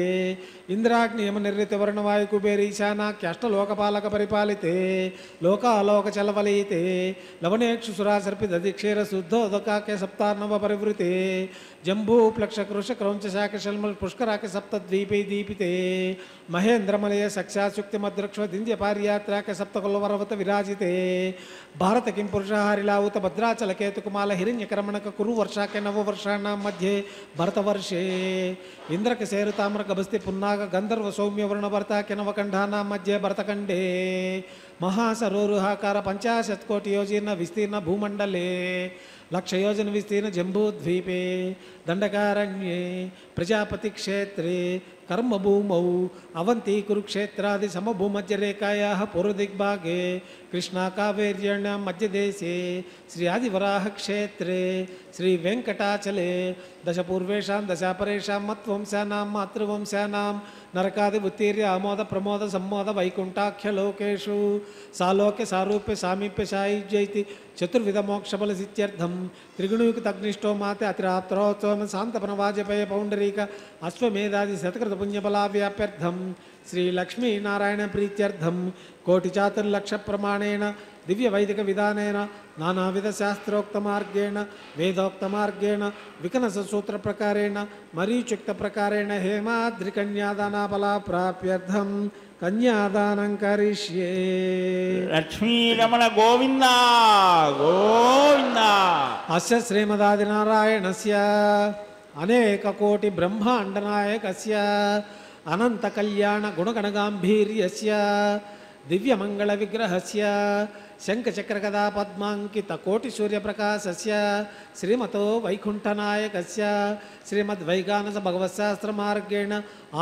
[SPEAKER 2] ఇంద్రాగ్ని యమ నిర్రిత వర్ణవాయు కుబేరీశానాఖ్య అష్టలోకపాలక పరిపాలితే లోకాలోక చలవలీతే లవణేక్షు సురాసర్పి దధిక్షేర శుద్ధోదకాఖ్య సప్తార్ణవ పరివృతే జంబూ ప్లక్ష కృష క్రౌంచ శాఖ శల్మల్ పుష్కరాఖ్య సప్తద్వీపై దీపితే మహేంద్రమలయ సక్షాశుక్తిమద్రక్ష్వ దింద్య పార్యాత్రాఖ్య సప్తకులవరవత విరాజితే భారత కిం పురుషహారిలావుత భద్రాచల కేతుకుమాల హిరణ్యకరమణక కురు వర్షాఖ్య నవవర్షాణాం మధ్యే భరతవర్షే ఇంద్రక సేరు తామ్ర గభస్తి పున్నాగ గంధర్వ సౌమ్య వరుణభర్తాఖ్య నవకంఠానాం మధ్యే భరతఖండే మహాసరోరుహాకార 50 కోటి యోజన విస్తీర్ణ భూమండలే లక్షయోజన విస్తీర్ణ జంబూద్వీపే దండకారణ్యే ప్రజాపతి క్షేత్రే कर्मभूमौ अवंती कुरुक्षेत्रादि समभूमध्यरेखायाः पूर्वदिग्भागे कृष्णाकावेर्यण्य मध्यदेशे श्री आदिवराह क्षेत्रे श्री वेंकटाचले दशपूर्वेषां दशापरेषां मत्वंशानां मातृवंशानां नरकादिवुत्तीर्य आमोद प्रमोद सम्मोद वैकुण्ठाख्यलोकेषु सालोक्य सारूप्य सामीप्य सायुज्यैति चतुर्विध मोक्षबल सिद्ध्यर्थं त्रिगुणयुक्तग्निष्ठो माते अतिरात्रोत्सवं शान्तपनवाजपेय पौण्डरीक अश्वमेधादि शतकृत पुण्यबलाव्याप्यर्थं श्री लक्ष्मी नारायण प्रीत्यर्थं कोटिचातुर्लक्ष प्रमाणेन दिव्य वैदिक विधानेन नानाविध शास्त्रोक्त मार्गेण वेदोक्त मार्गेण विकनस सूत्र प्रकारेण मरीचुक्त प्रकारेण हेमाद्रिकन्यादानाबला प्राप्यर्थं कन्यादानं करिष्ये।
[SPEAKER 4] लक्ष्मी रमण गोविंद गोविंद।
[SPEAKER 2] अस्य श्रीमदादिनारायणस्य अनेक कोटि ब्रह्मांड नायकस्य अनंत कल्याण गुणगणगांभीर्यस्य दिव्य मंगल विग्रहस्य शंखचक्र गदा पद्मांकित कोटि सूर्य प्रकाशस्य श्रीमतो वैकुंठनायकस्य श्रीमद्वैगानस भगवत्शास्त्र मार्गेण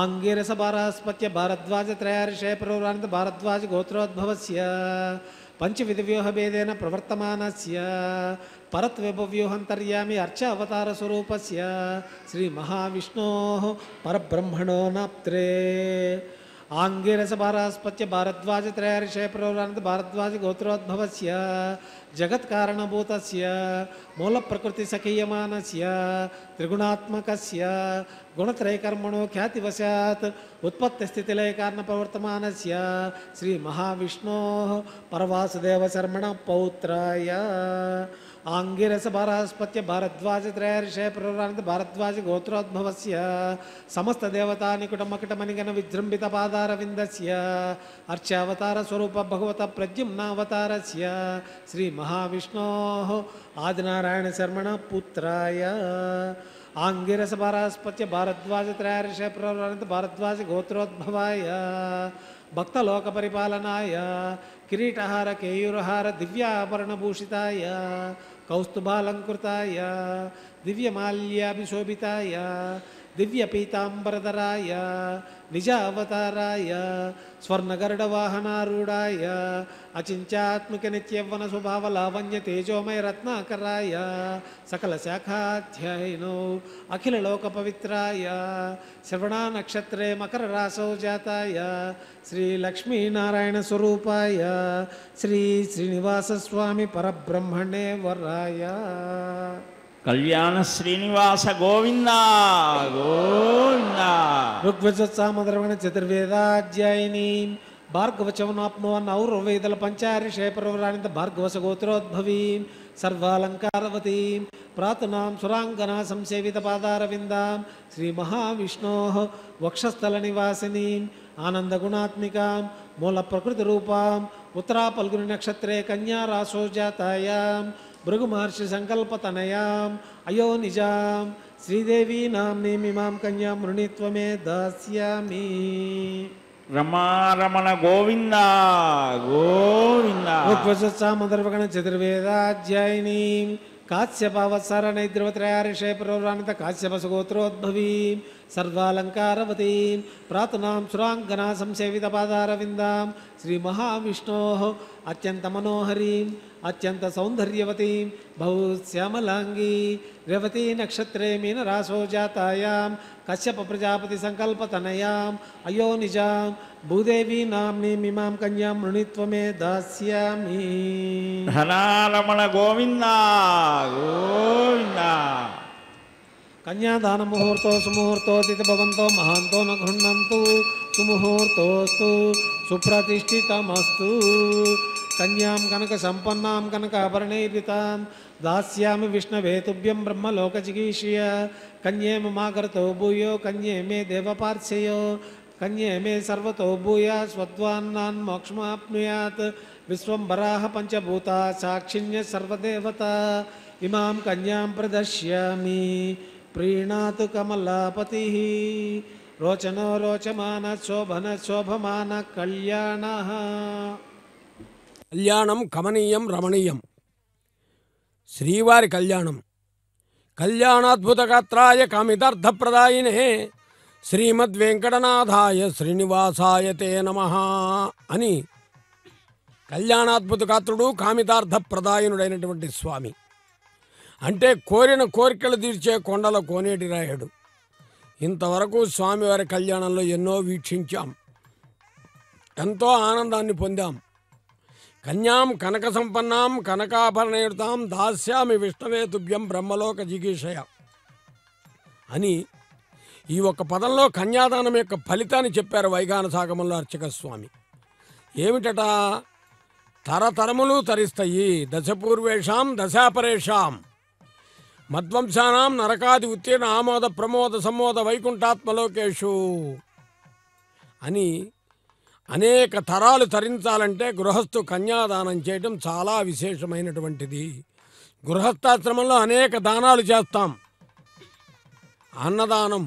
[SPEAKER 2] आंगिरस बारास्पत्य भारद्वाज त्रयार्षे प्रवरान्त भारद्वाज गोत्रोद्भवस्य पंचविध व्यूह भेदेन प्रवर्तमानस्य परत्वव्यूहंतर्यामि अर्च अवतार स्वरूपस्य श्री महाविष्णोः परब्रह्मणो नाप्त्रे आंगिरस बारास्पत्य भारद्वाज त्रयार्षे प्रवरान्त भारद्वाज गोत्रोद्भवस्य जगत्कारणभूतस्य मूल प्रकृति सखीयमानस्य त्रिगुणात्मकस्य गुणत्रयकर्मणो ख्यातिवशात् उत्पत्तिस्थितिलय कारण प्रवर्तमानस्य श्री महाविष्णोः परवासुदेव शर्मण पौत्राय आंगिरस बारास्पत्य भारद्वाज त्रयार्षे प्रवरान्त भारद्वाज गोत्रोद्भवस्य समस्त देवता निकुटमकुटमणिगण विजृंभित पादारविन्दस्य अर्चावतार स्वरूप भगवत प्रद्युम्नावतारस्य श्री महाविष्णोः आदिनारायण शर्मण पुत्राय आंगिरस बारास्पत्य भारद्वाज त्रयार्षे प्रवरान्त भारद्वाज गोत्रोद्भवाय भक्तलोक परिपालनाय किरीटहार केयूरहार दिव्याभरणभूषिताय कौस्तुभालंकृताय दिव्यमाल्याभिशोभिताय दिव्यपीतांबरधराय निजावताराय स्वर्णगरुडवाहनारूढाय अचिंत्यात्मक नित्ययौवन स्वभाव लावण्य तेजोमय रत्नाकराय सकल शाखाध्यायिनो अखिल लोक पवित्राय श्रवणा नक्षत्रे मकर रासौ जाताय श्री लक्ष्मी नारायण स्वरूपाय श्री श्रीनिवास स्वामी परब्रह्मणे वराय
[SPEAKER 4] कल्याण श्रीनिवास गोविंद गोविंद।
[SPEAKER 2] ऋग्वेदसामधर्मण चतुर्वेदाध्यायिनी भार्गवचवनाप्नुवन् और्वेदल पंचार्षे प्रवरान्त भार्गवस गोत्रोद्भवीं सर्वालंकारवतीं प्रातुनां सुरांगना संसेवित पादारविन्दां श्री महाविष्णोः वक्षस्थल निवासिनीं आनंद गुणात्मिकां मूल प्रकृति रूपां उत्तरा पल्गुनी नक्षत्रे कन्या रासो जातायां भृगु महर्षि संकल्पतनयां अयो निजां श्रीदेवी नाम्नीमिमां कन्यां मृणीत्व मे दास्यामि।
[SPEAKER 4] रमा रमण गोविंद गोविंद।
[SPEAKER 2] ऋग्वेदसामधर्मगण चतुर्वेदाध्यायिनी काश्यपावत्सरणैद्रवत्रयार्षे प्रवरान्त काश्यपसुगोत्रोद्भवीं सर्वालंकारवतीं प्रातुनां सुरांगना संसेवित पादारविन्दां श्री महाविष्णोः अत्यंत मनोहरीं अत्यंत सौंदर्यवतीं बहुश्यामलांगी रेवती नक्षत्रे मीनरासो जातायां कश्यप प्रजापति संकल्पतनयां अयो निजां भूदेवी नाम्नीमिमां कन्यां मृणीत्व मे दास्यामि।
[SPEAKER 4] धनारमण गोविंद गोविंद।
[SPEAKER 2] कन्यादान मुहूर्तो सुमुहूर्तोदित भवन्तो महान्तो न गृह्णन्तु सुमुहूर्तोस्तु सुप्रतिष्ठितमस्तु। कन्यां कनक संपन्नां कनकाभरणैर्युतां दास्यामि विष्णवे तुभ्यं ब्रह्मलोकजिगीषय। कन्ये ममागर्तो भूयो कन्ये मे देवपार्श्वयो कन्ये मे सर्वतो भूयात् स्वद्वान्नान् मोक्षमाप्नुयात्। विश्वंभराः पंचभूता साक्षिण्य सर्वदेवता इमां कन्यां प्रदर्शयामि प्रीणातु कमलापतिः। रोचनो रोचमान शोभन शोभमान कल्याणः।
[SPEAKER 1] కళ్యాణం కమనీయం రమణీయం శ్రీవారి కళ్యాణం కళ్యాణాద్భుతగాత్రాయ కామితార్థప్రదాయినే శ్రీమద్వెంకటనాథాయ శ్రీనివాసాయ తే నమః అని కళ్యాణాద్భుత గాత్రుడు కామితార్థ ప్రదాయనుడైనటువంటి స్వామి. అంటే కోరిన కోరికలు తీర్చే కొండల కోనేటి రాయుడు. ఇంతవరకు స్వామివారి కళ్యాణంలో ఎన్నో వీక్షించాం, ఎంతో ఆనందాన్ని పొందాం. కన్యాం కనక సంపన్నాం కనకాభరణయుతాం దాస్యామి విష్ణవే తుభ్యం బ్రహ్మలోక జిగీషయ అని ఈ ఒక్క పదంలో కన్యాదానం యొక్క ఫలితాన్ని చెప్పారు వైగాన సాగమంలో అర్చక స్వామి. ఏమిటట? తరతరములు తరిస్తాయి. దశపూర్వేషాం దశాపరేషాం మద్వంశానాం నరకాది ఉత్తీర్ణ ఆమోద ప్రమోద సమ్మోద వైకుంఠాత్మలోకేషు అని అనేక తరాలు తరించాలంటే గృహస్థు కన్యాదానం చేయడం చాలా విశేషమైనటువంటిది. గృహస్థాశ్రమంలో అనేక దానాలు చేస్తాం. అన్నదానం,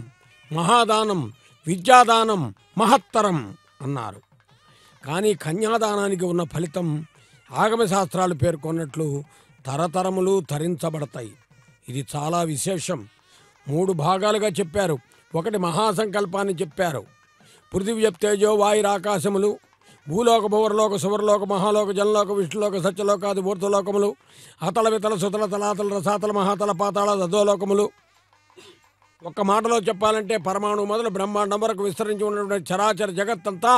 [SPEAKER 1] మహాదానం, విద్యాదానం మహత్తరం అన్నారు. కానీ కన్యాదానానికి ఉన్న ఫలితం ఆగమశాస్త్రాలు పేర్కొన్నట్లు తరతరములు తరించబడతాయి. ఇది చాలా విశేషం. 3 భాగాలుగా చెప్పారు. ఒకటి మహాసంకల్పాన్ని చెప్పారు. పృథివ్యప్తేజో వాయురాకాశములు, భూలోక భువర్లోక సువర్లోక మహాలోక జనలోక విష్ణులోక సత్యలోకాది ఊర్ధ్వలోకములు, అతల వితల సుతల తలాతల రసాతల మహాతల పాతాళ అధోలోకములు. ఒక్క మాటలో చెప్పాలంటే పరమాణు మొదలు బ్రహ్మాండం వరకు విస్తరించి ఉన్నటువంటి చరాచర జగత్తంతా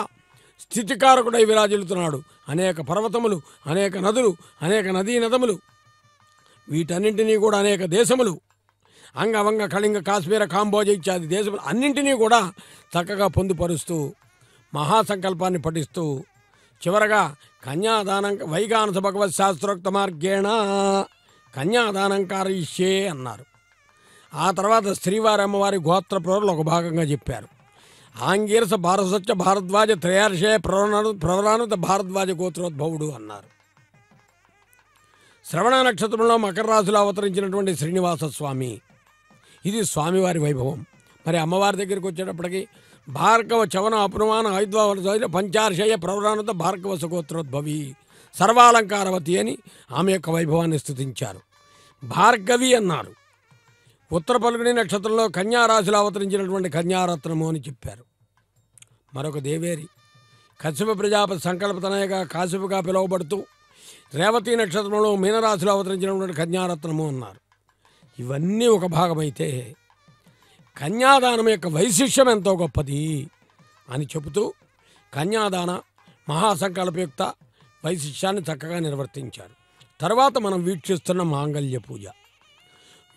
[SPEAKER 1] స్థితికారకుడై విరాజిల్లుతున్నాడు. అనేక పర్వతములు, అనేక నదులు, అనేక నదీ నదములు, వీటన్నింటినీ కూడా అనేక దేశములు, అంగవంగ కళింగ కాశ్మీర కాంబోజ ఇత్యాది దేశములు అన్నింటినీ కూడా చక్కగా పొందుపరుస్తూ మహాసంకల్పాన్ని పఠిస్తూ చివరగా కన్యాదానం వైగానస భగవత్ శాస్త్రోక్త మార్గేణ కన్యాదానం కారయిష్యే అన్నారు. ఆ తర్వాత శ్రీవారి అమ్మవారి గోత్ర ప్రవరులు ఒక భాగంగా చెప్పారు. ఆంగీరస భారసత్య భారద్వాజ త్రయార్షే ప్రవరానుత భారద్వాజ గోత్రోద్భవుడు అన్నారు. శ్రవణ నక్షత్రంలో మకర రాశిలో అవతరించినటువంటి శ్రీనివాస స్వామి. ఇది స్వామివారి వైభవం. మరి అమ్మవారి దగ్గరికి వచ్చేటప్పటికి భార్గవ చవన అపునమాన ఐద్వాల పంచార్షయ ప్రవరానుత భార్గవ సుగోత్రోద్భవి సర్వాలంకారవతి అని ఆమె యొక్క వైభవాన్ని స్తుతించారు. భార్గవి అన్నారు. ఉత్తర పల్గొని నక్షత్రంలో కన్యారాశిలో అవతరించినటువంటి కన్యారత్నము అని చెప్పారు. మరొక దేవేరి కశ్యప ప్రజాపతి సంకల్పతనయగా కాశ్యపుగా పిలువబడుతూ రేవతి నక్షత్రంలో మీనరాశిలో అవతరించినటువంటి కన్యారత్నము అన్నారు. ఇవన్నీ ఒక భాగమైతే కన్యాదానం యొక్క వైశిష్యం ఎంతో గొప్పది అని చెబుతూ కన్యాదాన మహాసంకల్పయుక్త వైశిష్యాన్ని చక్కగా నిర్వర్తించారు. తర్వాత మనం వీక్షిస్తున్న మాంగళ్య పూజ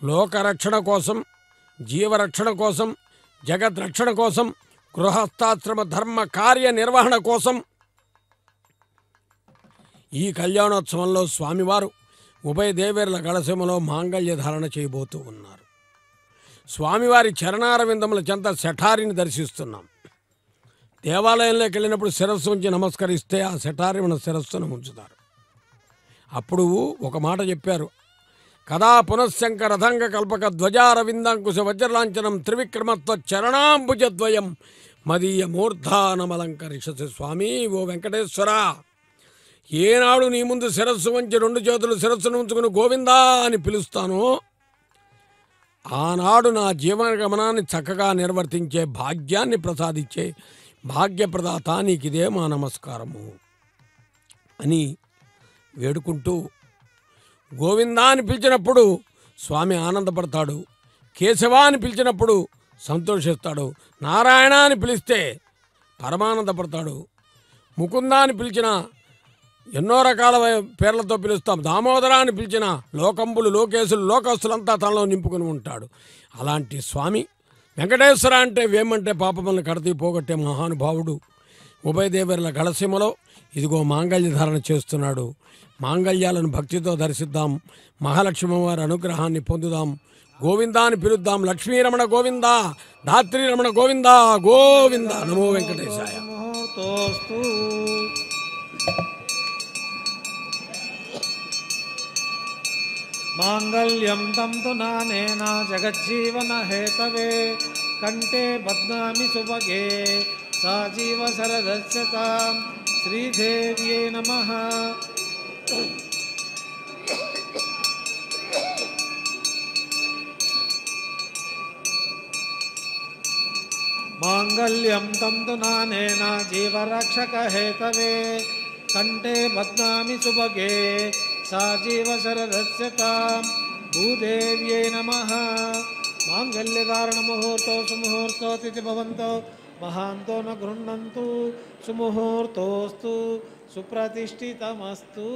[SPEAKER 1] లోకరక్షణ కోసం, జీవరక్షణ కోసం, జగద్రక్షణ కోసం, గృహస్థాశ్రమ ధర్మ కార్య నిర్వహణ కోసం ఈ కళ్యాణోత్సవంలో స్వామివారు ఉభయ దేవేర్ల గళసీమలో మాంగళ్య ధారణ చేయబోతూ ఉన్నారు. స్వామివారి చరణారవిందముల చెంత శఠారిని దర్శిస్తున్నాం. దేవాలయంలోకి వెళ్ళినప్పుడు శిరస్సు ఉంచి నమస్కరిస్తే ఆ శఠారి మన శిరస్సును ఉంచుతారు. అప్పుడు ఒక మాట చెప్పారు. కదా పునఃశంక రథంగ కల్పక ధ్వజారవిందాంకుశ వజ్రలాంఛనం త్రివిక్రమత్వ చరణాంబుజద్వయం మదీయ మూర్ధానమలంకరిషసి. స్వామి ఓ వెంకటేశ్వర, ఏనాడు నీ ముందు శిరస్సు వంచి 2 చేతులు శిరస్సును ఉంచుకుని గోవిందా అని పిలుస్తానో ఆనాడు నా జీవన గమనాన్ని చక్కగా నిర్వర్తించే భాగ్యాన్ని ప్రసాదించే భాగ్యప్రదాత నీకిదే మా నమస్కారము అని వేడుకుంటూ గోవిందా అని పిలిచినప్పుడు స్వామి ఆనందపడతాడు. కేశవ అని పిలిచినప్పుడు సంతోషిస్తాడు. నారాయణ అని పిలిస్తే పరమానందపడతాడు. ముకుంద అని పిలిచిన ఎన్నో రకాల పేర్లతో పిలుస్తాం. దామోదర అని పిలిచిన లోకంబులు లోకేశులు లోకస్తులంతా తనలో నింపుకుని ఉంటాడు. అలాంటి స్వామి వెంకటేశ్వర అంటే వేమంటే పాపములను కడతీ పోగొట్టే మహానుభావుడు ఉభయదేవర్ల గళసీమలో ఇదిగో మాంగళ్య ధారణ చేస్తున్నాడు. మాంగళ్యాలను భక్తితో దర్శిద్దాం. మహాలక్ష్మి వారి అనుగ్రహాన్ని పొందుదాం. గోవిందాన్ని పిలుద్దాం. లక్ష్మీరమణ గోవింద, ధాత్రీరమణ గోవింద గోవింద. నమో వెంకటేశాయ.
[SPEAKER 2] మాంగళ్యం తంతు నానేన జగజ్జీవన హేతవే కంఠే బధ్నామి సుభగే సాజీవ శరదస్యతాం శ్రీదేవ్యై నమః. మాంగళ్యం తంతునానేన జీవరక్షకహేతవే కంఠే బధ్నామి సుభగే సా జీవశరదస్యతాం భూదేవ్యై నమః. మాంగళ్యధారణ ముహూర్తో సుముహూర్తో తిథి భవంతో మహాంతో న గృహ్ణంతు సుముహూర్తోస్తు సుప్రతిష్ఠితమస్తు.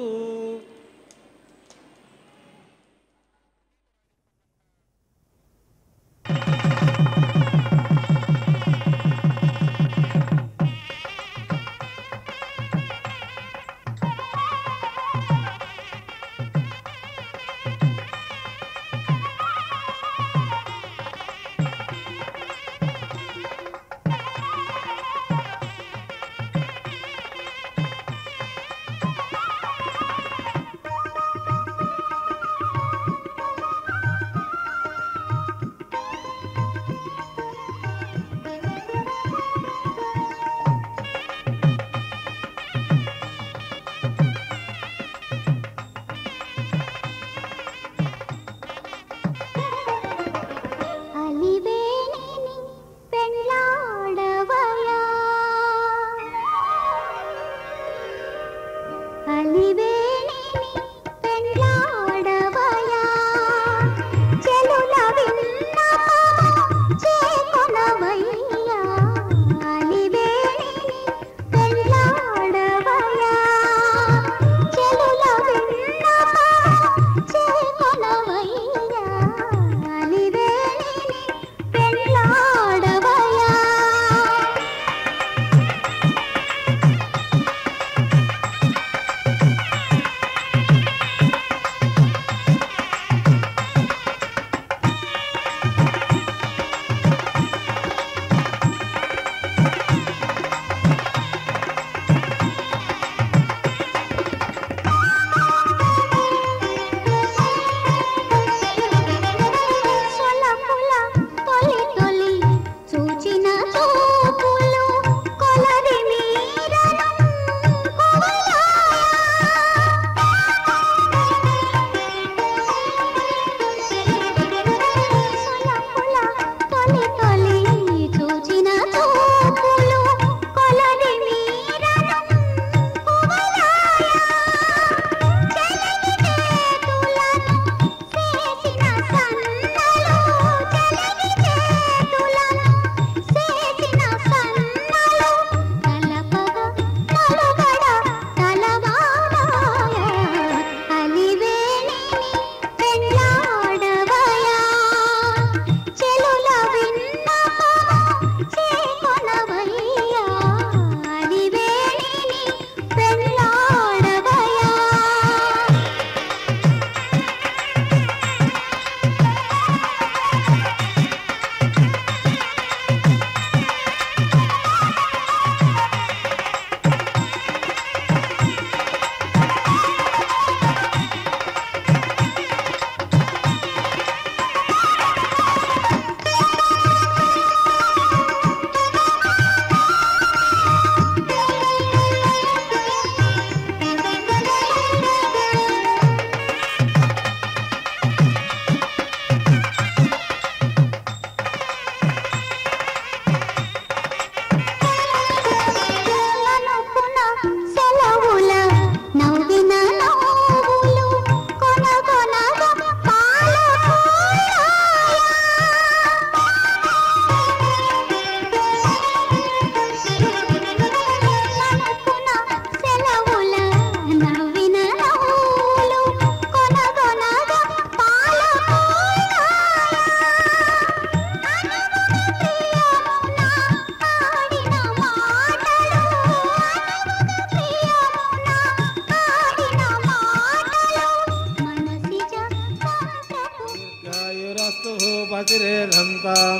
[SPEAKER 2] पतिरेधन्तां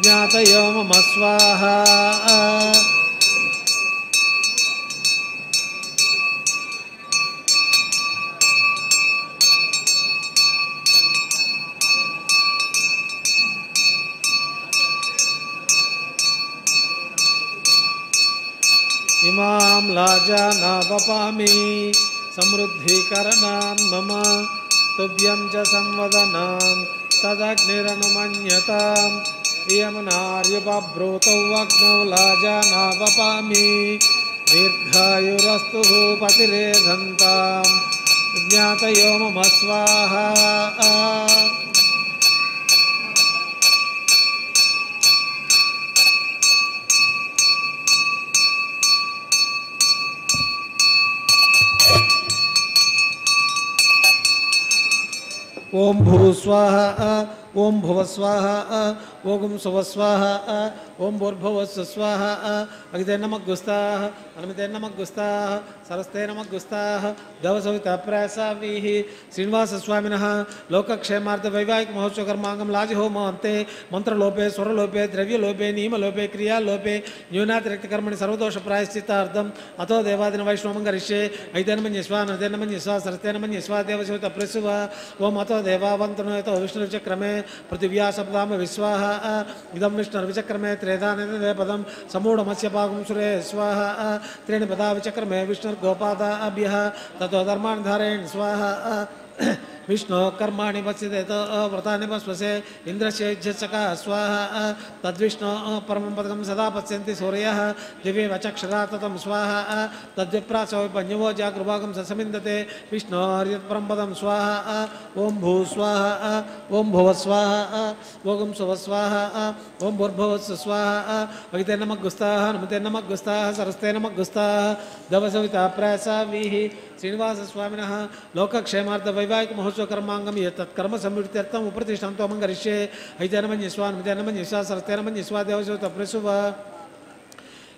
[SPEAKER 2] ज्ञातयो मम स्वाहा। इमां लाजानावपामि समृद्धिकरणान् मम तुभ्यं च संवदनां तदग्निरनुमन्यतां यमुनार्युपब्रूतौ अग्नौ लाजानावपामि दीर्घायुरस्तु पतिरेधन्तां ज्ञातयो मम स्वाहा ओम भू स्वाहा ओम भुव स्वाहा ओम सुव स्वाहा ओम भूर्भुवस्सु स्वाहा अग्निते नमः गुस्ताः अनमिते नमः गुस्ताः सरस्ते नमः गुस्ताः दवसविता प्रासावीः श्रीनिवासस्वामिनः लोकक्षेमार्थ वैवाहिक महोत्सव कर्मांगम लाजहोम अन्ते मंत्रलोपे स्वरलोपे द्रव्यलोपे नियमलोपे क्रियालोपे न्यूनातिरिक्तकर्मणि सर्वदोष प्रायश्चित्तार्थम् अतो देवादिन वैष्णवं करिष्ये ऐतेन मन्यस्वा नतेन मन्यस्वा सरस्तेन मन्यस्वा देवसविता प्रसुव ओम अतो देवावन्तनो यतो विष्णुर्विचक्रमे पृथिव्या सप्ताम विश्वाहा इदं विष्णुर्विचक्रमे त्रेधानेन पदं समूढमस्य पाकं सुरे स्वाहा त्रीणि पदा विचक्रमे विष्णुर्गोपादाभ्यः ततो धर्माणि धारयन् स्वाहा विष्णु कर्माणि पश्यते व्रतानि पश्वसे इंद्रस्य यज्ञचका स्वाहा तद्विष्णु परमं पदकं सदा पश्यन्ति सूर्यः दिव्ये वचक्षरा ततं स्वाहा तद्विप्रासो विपञ्जवो जागृभागं ससमिन्दते विष्णोर्यत्परं पदं स्वाहा ओम भू स्वाहा ओम भुव स्वाहा ओम सुव स्वाहा ओम भूर्भुवस्सु स्वाहा अगिते नमः गुस्ताः नमते नमः गुस्ताः सरस्ते नमः गुस्ताः दवसविता प्रासावीः श्रीनिवासस्वामिनः लोकक्षेमार्थ वैवाहिक महोत्सव कर्मांगम ये तत्कर्म समृद्ध्यर्थम उपप्रतिष्ठां त्वं करिष्ये ऐतेन मन्यस्वा नमतेन मन्यस्वा सरस्तेन मन्यस्वा देवसविता प्रसुव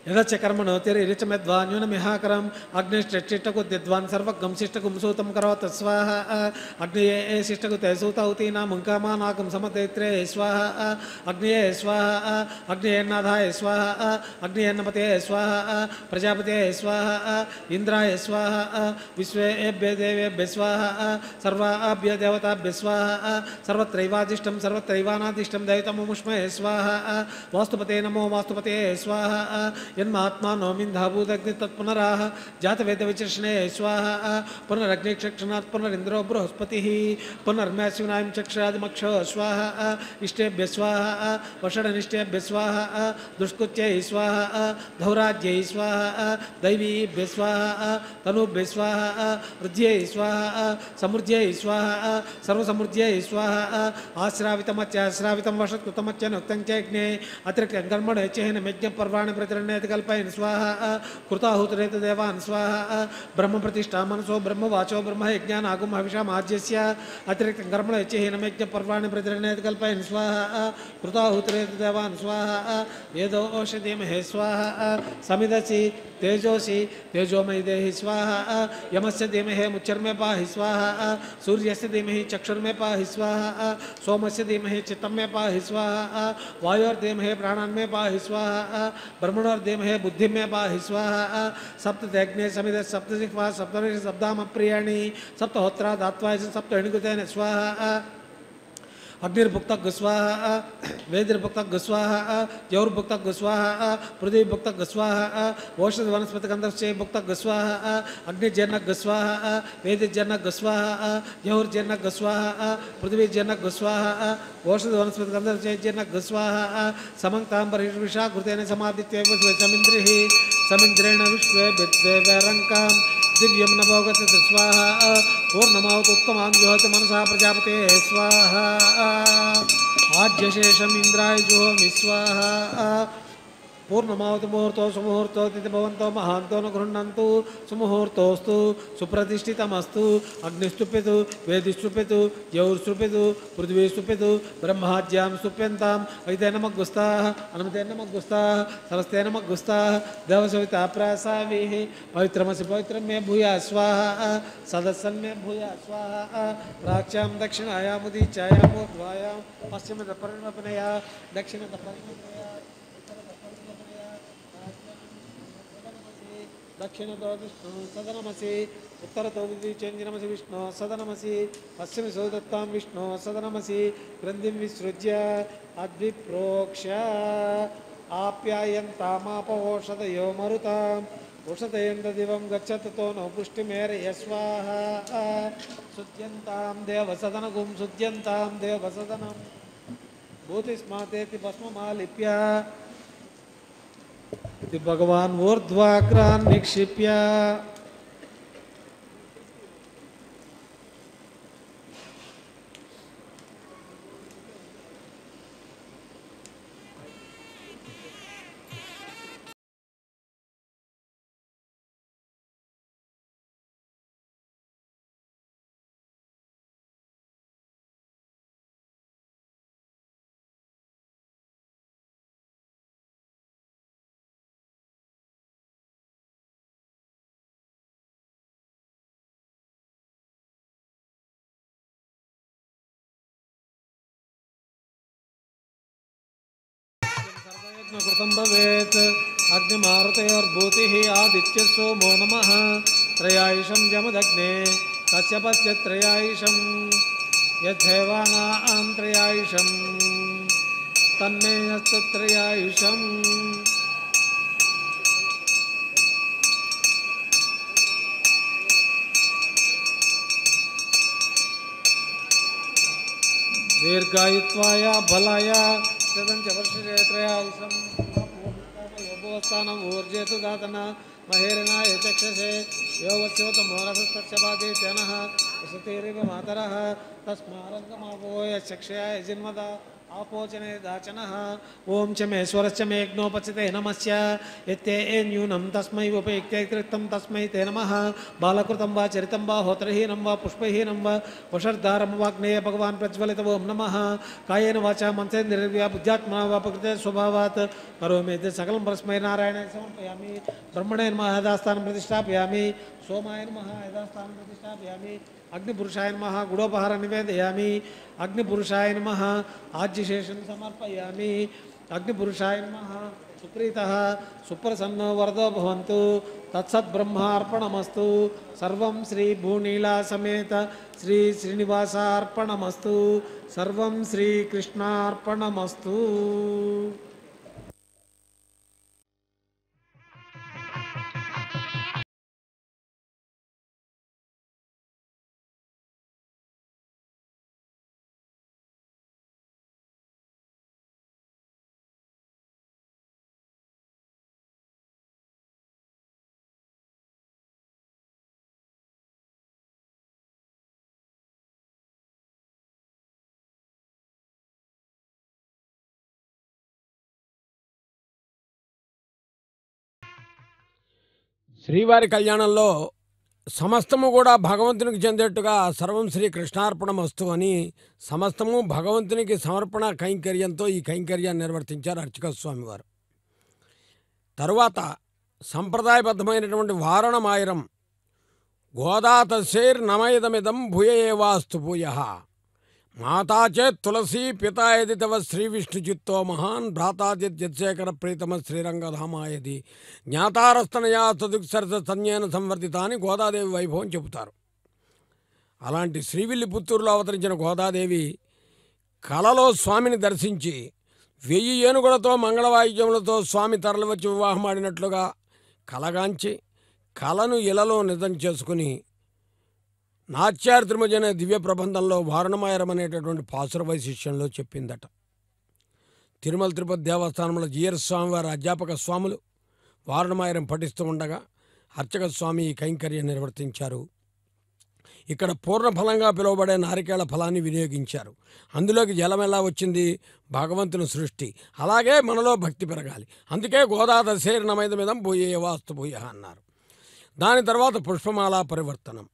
[SPEAKER 2] यदच्च कर्मणोतिरिच मेद्वान्यूनमिहाकरम् अग्निष्टिष्टकुद्यद्वान् सर्वगं शिष्टकुं सूतं करोत् स्वाहा अग्निये शिष्टकुते सूतौतीनां मुङ्कामानाकं समतैत्रे स्वाहा अग्निये स्वाहा अग्नियेन्नाथाय स्वाहा अग्नियेन्नपते स्वाहा प्रजापते स्वाहा इंद्राय स्वाहा विश्वेभ्य देवेभ्य स्वाहा सर्वाभ्य देवताभ्य स्वाहा सर्वत्रैवादिष्टं सर्वत्रैवानादिष्टं दैवतमुष्महे स्वाहा वास्तुपते नमो वास्तुपते स्वाहा यन्मात्मा नौमिन्धाभूदग्नि तत्पुनराह जातवेदविचर्षणे स्वाहा पुनरग्निक्षक्षणात् पुनरिन्द्रो बृहस्पतिः पुनर्म्याशिवनायं चक्षरादिमक्ष स्वाहा इष्टेभ्य स्वाहा वषडनिष्टेभ्य स्वाहा दुष्कृत्यै स्वाहा धौराज्यै स्वाहा दैवीभ्य स्वाहा तनुभ्य स्वाहा वृद्ध्यै स्वाहा समृद्ध्यै स्वाहा सर्वसमृद्ध्यै स्वाहा आश्रावितमत्याश्रावितं वषत्कृतमच्चनुक्तं च यज्ञे अतिरिक्तं कर्मणे चेन यज्ञपर्वाणि प्रतिरण्य कल्पयन् स्वाहा कृताहुतरेत देवान् स्वाहा ब्रह्म प्रतिष्ठा मनसो ब्रह्म वाचो ब्रह्म यज्ञान आगम हविषा माज्यस्य अतिरिक्त कर्मण यज्ञ यज्ञ पर्वाणि प्रतिरण्य कल्पयन् स्वाहा कृताहुतरेत देवान् स्वाहा वेदो औषधीमहे स्वाहा समिदसि तेजोसि तेजोमयि देहि स्वाहा यमस्य धीमहि मुच्चर्मे पाहि स्वाहा सूर्यस्य धीमहि चक्षुर्मे पाहि स्वाहा सोमस्य धीमहि चित्तमे पाहि स्वाहा वायोर्धीमहि प्राणान्मे पाहि स्वाहा ब्रह्मणोर्धीमहि बुद्धिमे पाहि स्वाहा सप्तज्ञे समिद सप्तजिह्वा सप्तऋषि सप्ताम प्रियाणि सप्तहोत्रा दात्वा सप्तहिणुकृतेन स्वाहा अग्निर्भुक्त गुस्वाहा वेदिर्भुक्त गुस्वाहा जौर्भुक्त गुस्वाहा पृथ्वीभुक्त गुस्वाहा औषध वनस्पतिगंधस्य भुक्त गुस्वाहा अग्निजन्य गुस्वाहा वेदिजन्य गुस्वाहा जौर्जन्य गुस्वाहा पृथ्वीजन्य गुस्वाहा औषध वनस्पतिगंधस्य जन्य गुस्वाहा समंतांबरिषा कृतेन समादित्य समिन्द्रिः समिन्द्रेण विश्वे विद्वेवरङ्कां दिव्यं नभोगत स्वाहा पूर्णमावतुत्तमां ज्योति मनसा प्रजापते स्वाहा आज्यशेषम् इंद्राय जुहोमि स्वाहा पूर्णमावत मुहूर्तो सुमुहूर्तो तिथि भवन्तो महान्तो न गृह्णन्तु सुमुहूर्तोस्तु सुप्रतिष्ठितमस्तु अग्निस्तुप्यतु वेदिस्तुप्यतु जौर्स्तुप्यतु पृथ्वीस्तुप्यतु ब्रह्माज्यां स्तुप्यन्ताम् ऐते नमः गुस्ताः अनुमते नमः गुस्ताः सरस्ते नमः गुस्ताः देवसविता प्रासावीः पवित्रमसि पवित्रं मे भूया स्वाहा सदस्सन् मे भूया स्वाहा प्राच्यां दक्षिणायामुदीचायाम् ऊर्ध्वायां पश्चिमतपरिणपनया दक्षिणतपरिणपनया दक्षिण तो विष्णु सदनमसि उत्तर तो विचेन्द्रमसि विष्णु सदनमसि पश्चिम सो दत्तां विष्णु सदनमसि ग्रन्थिं विसृज्य अद्विप्रोक्ष आप्यायन्तामापवोषधयो मरुताम् उषधयन्द्रदिवं गच्छतो नो पुष्टिमेरय स्वाहा शुद्ध्यन्तां देवसदनगुं शुद्ध्यन्तां देवसदनं భూతిస్మాతేతి భస్మమాలిప్య ఇది భగవాన్ ఊర్ధ్వాగ్రాన్ నిక్షిప్య కృతం భవేత్ అగ్నిమారుతయోర్భూతిః ఆదిత్య సోమో నమః త్రయాయుషం జమదగ్నే కశ్యపస్య త్రయాయుషం యద్దేవానాం త్రయాయుషం తన్మే అస్తు త్రయాయుషం దీర్ఘాయుత్వాయ బలాయ శతం చ వర్షే త్రయాయుషం యోగోస్థానం ఊర్జేతు దాతన మహేరణాయ చక్షసే యోగస్యోత మోరసస్తస్య భాగే జనః వసతిరివ మాతరః తస్మారంగమావోయ చక్షయాయ జిన్వద ఆపోచనే దాచనః ఓం చ మేశ్వరశ్చ మేఘ్నోపచితే నమస్య యత్తే న్యూనం తస్మై ఉపయుక్తే కృతం తస్మై తే నమః బాలకృతం వా చరితం వా హోత్రహీనం వా పుష్పహీనం వా వషర్ధారం వాగ్నేయ భగవాన్ ప్రజ్వలిత ఓం నమః కాయేన వాచా మనసేంద్రియా బుద్ధ్యాత్మనా వా ప్రకృతే స్వభావాత్ కరోమి సకలం పరస్మై నారాయణాయ సమర్పయామి బ్రహ్మణే నమః యథాస్థానం ప్రతిష్టాపయామి సోమాయ నమః యథాస్థానం ప్రతిష్టాపయామి అగ్నిపురుషాయ నమః గుడోపహార నివేదయామి అగ్నిపురుషాయ నమః ఆజ్యశేషం సమర్పయామి అగ్నిపురుషాయ నమః సుప్రీతః సుప్రసన్నో వరదో భవంతు తత్సద్బ్రహ్మార్పణమస్తు సర్వం శ్రీ భూనీలా సమేత శ్రీ శ్రీనివాసార్పణమస్తు సర్వం శ్రీకృష్ణార్పణమస్తు.
[SPEAKER 1] శ్రీవారి కళ్యాణంలో సమస్తము కూడా భగవంతునికి చెందేట్టుగా సర్వం శ్రీ కృష్ణార్పణమస్తు అని సమస్తము భగవంతునికి సమర్పణ కైంకర్యంతో ఈ కైంకర్యాన్ని నిర్వర్తించారు అర్చక స్వామివారు. తరువాత సంప్రదాయబద్ధమైనటువంటి వారణమాయిరం గోదాతశైర్ నమయదమిదం భూయ ఏవాస్తు భూయ మాతాచేత్ తులసీ పితాయది తవ శ్రీ విష్ణు చిత్తో మహాన్ భ్రాతాచేత్ ప్రీతమ శ్రీరంగధామాయది జ్ఞాతారస్తనయా తదుక్సరస సన్యేన సంవర్ధిత అని గోదాదేవి వైభవం చెబుతారు. అలాంటి శ్రీవిల్లిపుత్తూరులో అవతరించిన గోదాదేవి కలలో స్వామిని దర్శించి 1000 ఏనుగులతో మంగళవాయిద్యములతో స్వామి తరలివచ్చి వివాహమాడినట్లుగా కలగాంచి కలను ఇలలో నిజం చేసుకుని నాట్యార్తిమజ అనే దివ్య ప్రబంధంలో వారణమాయరం అనేటటువంటి పాసుర వైశిష్యంలో చెప్పిందట. తిరుమల తిరుపతి దేవస్థానంలో జిఆర్ స్వామివారి అధ్యాపక స్వాములు వారణమాయరం పఠిస్తూ ఉండగా అర్చక స్వామి ఈ కైంకర్యం నిర్వర్తించారు. ఇక్కడ పూర్ణఫలంగా పిలువబడే నారికేళ ఫలాన్ని వినియోగించారు. అందులోకి జలం ఎలా వచ్చింది? భగవంతుని సృష్టి. అలాగే మనలో భక్తి పెరగాలి. అందుకే గోదాదశైర్ నమైదమిదం భూయే వాస్తు భూయ అన్నారు. దాని తర్వాత పుష్పమాల పరివర్తనం.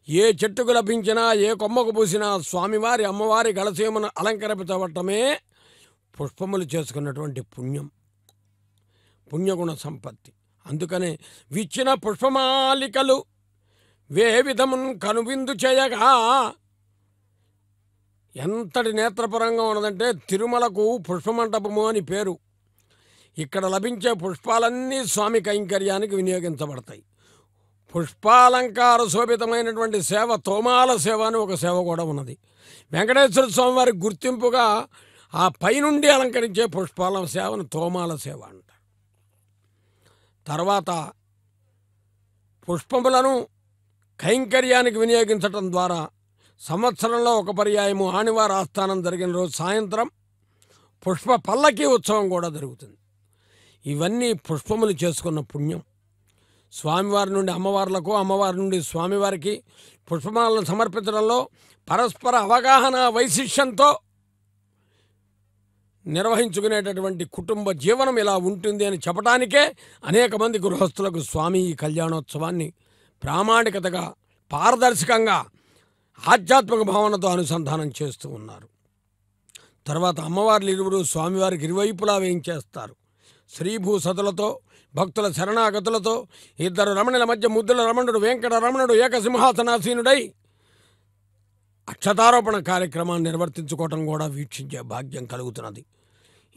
[SPEAKER 1] ఏ చెట్టుకు లభించినా ఏ కొమ్మకు పూసినా స్వామివారి అమ్మవారి గళసీమను అలంకరించబట్టమే పుష్పములు చేసుకున్నటువంటి పుణ్యం, పుణ్యగుణ సంపత్తి. అందుకనే విచ్చిన పుష్పమాలికలు వేవిధమున్ కనువిందు చేయగా ఎంతటి నేత్రపరంగా ఉన్నదంటే తిరుమలకు పుష్పమంటపము అని పేరు. ఇక్కడ లభించే పుష్పాలన్నీ స్వామి కైంకర్యానికి వినియోగించబడతాయి. పుష్పాలంకార శోభితమైనటువంటి సేవ తోమాల సేవ అని ఒక సేవ కూడా ఉన్నది. వెంకటేశ్వర స్వామి వారికి గుర్తింపుగా ఆ పైనుండి అలంకరించే పుష్పాల సేవను తోమాల సేవ అంటారు. తర్వాత పుష్పములను కైంకర్యానికి వినియోగించటం ద్వారా సంవత్సరంలో ఒక పర్యాయము ఆనివార ఆస్థానం జరిగిన రోజు సాయంత్రం పుష్ప పల్లకి ఉత్సవం కూడా జరుగుతుంది. ఇవన్నీ పుష్పములు చేసుకున్న పుణ్యం. స్వామివారి నుండి అమ్మవార్లకు, అమ్మవారి నుండి స్వామివారికి పుష్పమాలను సమర్పించడంలో పరస్పర అవగాహన వైశిష్యంతో నిర్వహించుకునేటటువంటి కుటుంబ జీవనం ఇలా ఉంటుంది అని చెప్పడానికే అనేక మంది గృహస్థులకు స్వామి ఈ కళ్యాణోత్సవాన్ని ప్రామాణికతగా, పారదర్శకంగా, ఆధ్యాత్మిక భావనతో అనుసంధానం చేస్తూ ఉన్నారు. తర్వాత అమ్మవార్లు ఇరువురు స్వామివారికి ఇరువైపులా వేయించేస్తారు. శ్రీభూసతులతో, భక్తుల శరణాగతులతో, ఇద్దరు రమణుల మధ్య ముద్దుల రమణుడు వెంకట రమణుడు ఏకసింహాసనాసీనుడై అక్షతారోపణ కార్యక్రమాన్ని నిర్వర్తించుకోవటం కూడా వీక్షించే భాగ్యం కలుగుతున్నది.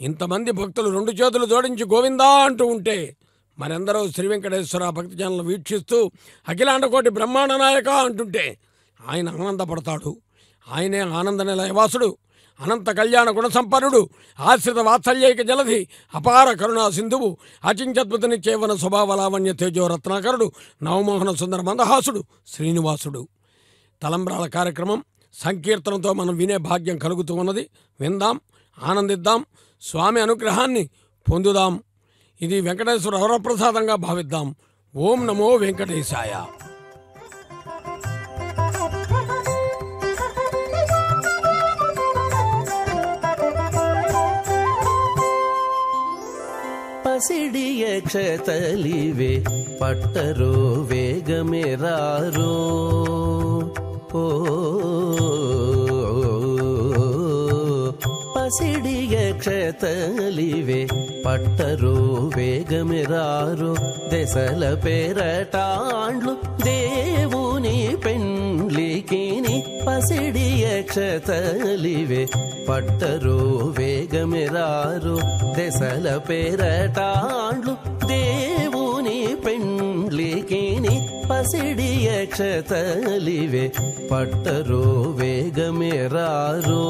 [SPEAKER 1] ఇంతమంది భక్తులు రెండు చేతులు జోడించి గోవిందా అంటూ ఉంటే మరెందరో శ్రీ వెంకటేశ్వర భక్తి ఛానల్ వీక్షిస్తూ అఖిలాండ కోటి బ్రహ్మాండ నాయక అంటుంటే ఆయన ఆనందపడతాడు. ఆయనే ఆనంద నిలయవాసుడు, అనంత కళ్యాణ గుణసంపన్నుడు, ఆశ్రిత వాత్సల్యైక జలధి, అపార కరుణా సింధువు, అచించద్భుతని చేవన స్వభావలావణ్య తేజో రత్నాకరుడు, నవమోహన సుందర మందహాసుడు శ్రీనివాసుడు. తలంబ్రాల కార్యక్రమం సంకీర్తనతో మనం వినే భాగ్యం కలుగుతూ ఉన్నది. విందాం, ఆనందిద్దాం, స్వామి అనుగ్రహాన్ని పొందుదాం. ఇది వెంకటేశ్వర వరప్రసాదంగా భావిద్దాం. ఓం నమో వెంకటేశాయ.
[SPEAKER 5] పసిడియ క్షతలివే పట్టరో వేగమెరారో పసిడియ క్షతలివే పట్టరో వేగమెరారో దశల పేరటాండ్లు దేవుని పెండ్లికిని పసిడియ క్షతలివే పట్టరో వేగమెరారో దశల పేరటాండ్లు దేవుని పెండ్లికిని పసిడియ క్షతలివే పట్టరో వేగమెరారో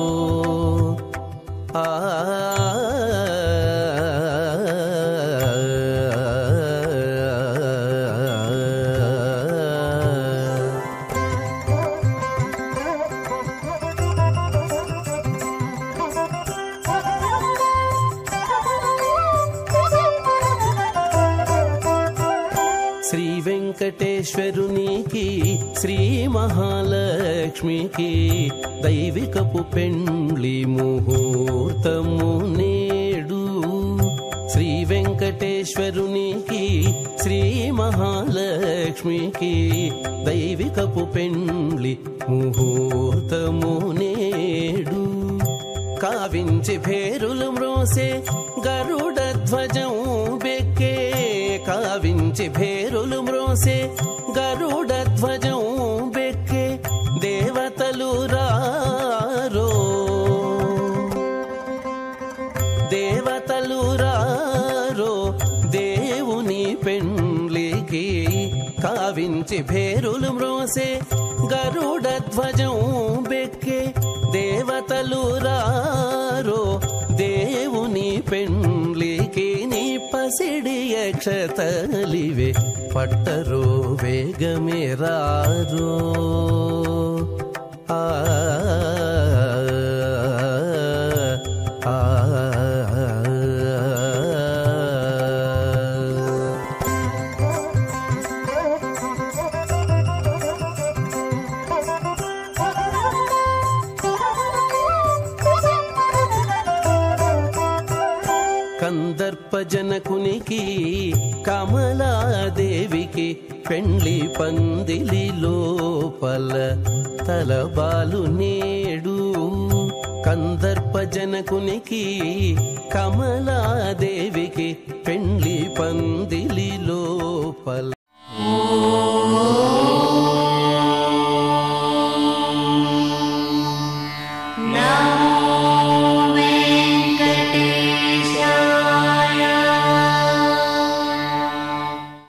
[SPEAKER 5] ఆ శ్రీ వెంకటేశ్వరునికి శ్రీ మహాలక్ష్మికి దైవికపు పెండ్లి ముహూర్తము నేడు. శ్రీ వెంకటేశ్వరునికి శ్రీ మహాలక్ష్మికి దైవికపు పెండ్లి ముహూర్తము నేడు. కావించి భేరులు మ్రోసే గరుడ ధ్వజం బెక్కే కావించి భేరులు మ్రోసే గరుడ ధ్వజం బెక్కే దేవతలు రారో దేవతలు రారో దేవుని పెండ్లికి కావించి భేరులు మ్రోసే గరుడ ధ్వజం బెక్కే దేవతలు రారో దేవుని పెండ్లికి నీ పసిడియ క్షతలివే పట్టరో వేగమెరారో ఆ కందర్పజనకునికి కమలాదేవికి పెండ్లి పందిలి లోపల తలబాలు నేడు. కందర్పజనకునికి కమలాదేవికి పెండ్లి పందిలి లోపల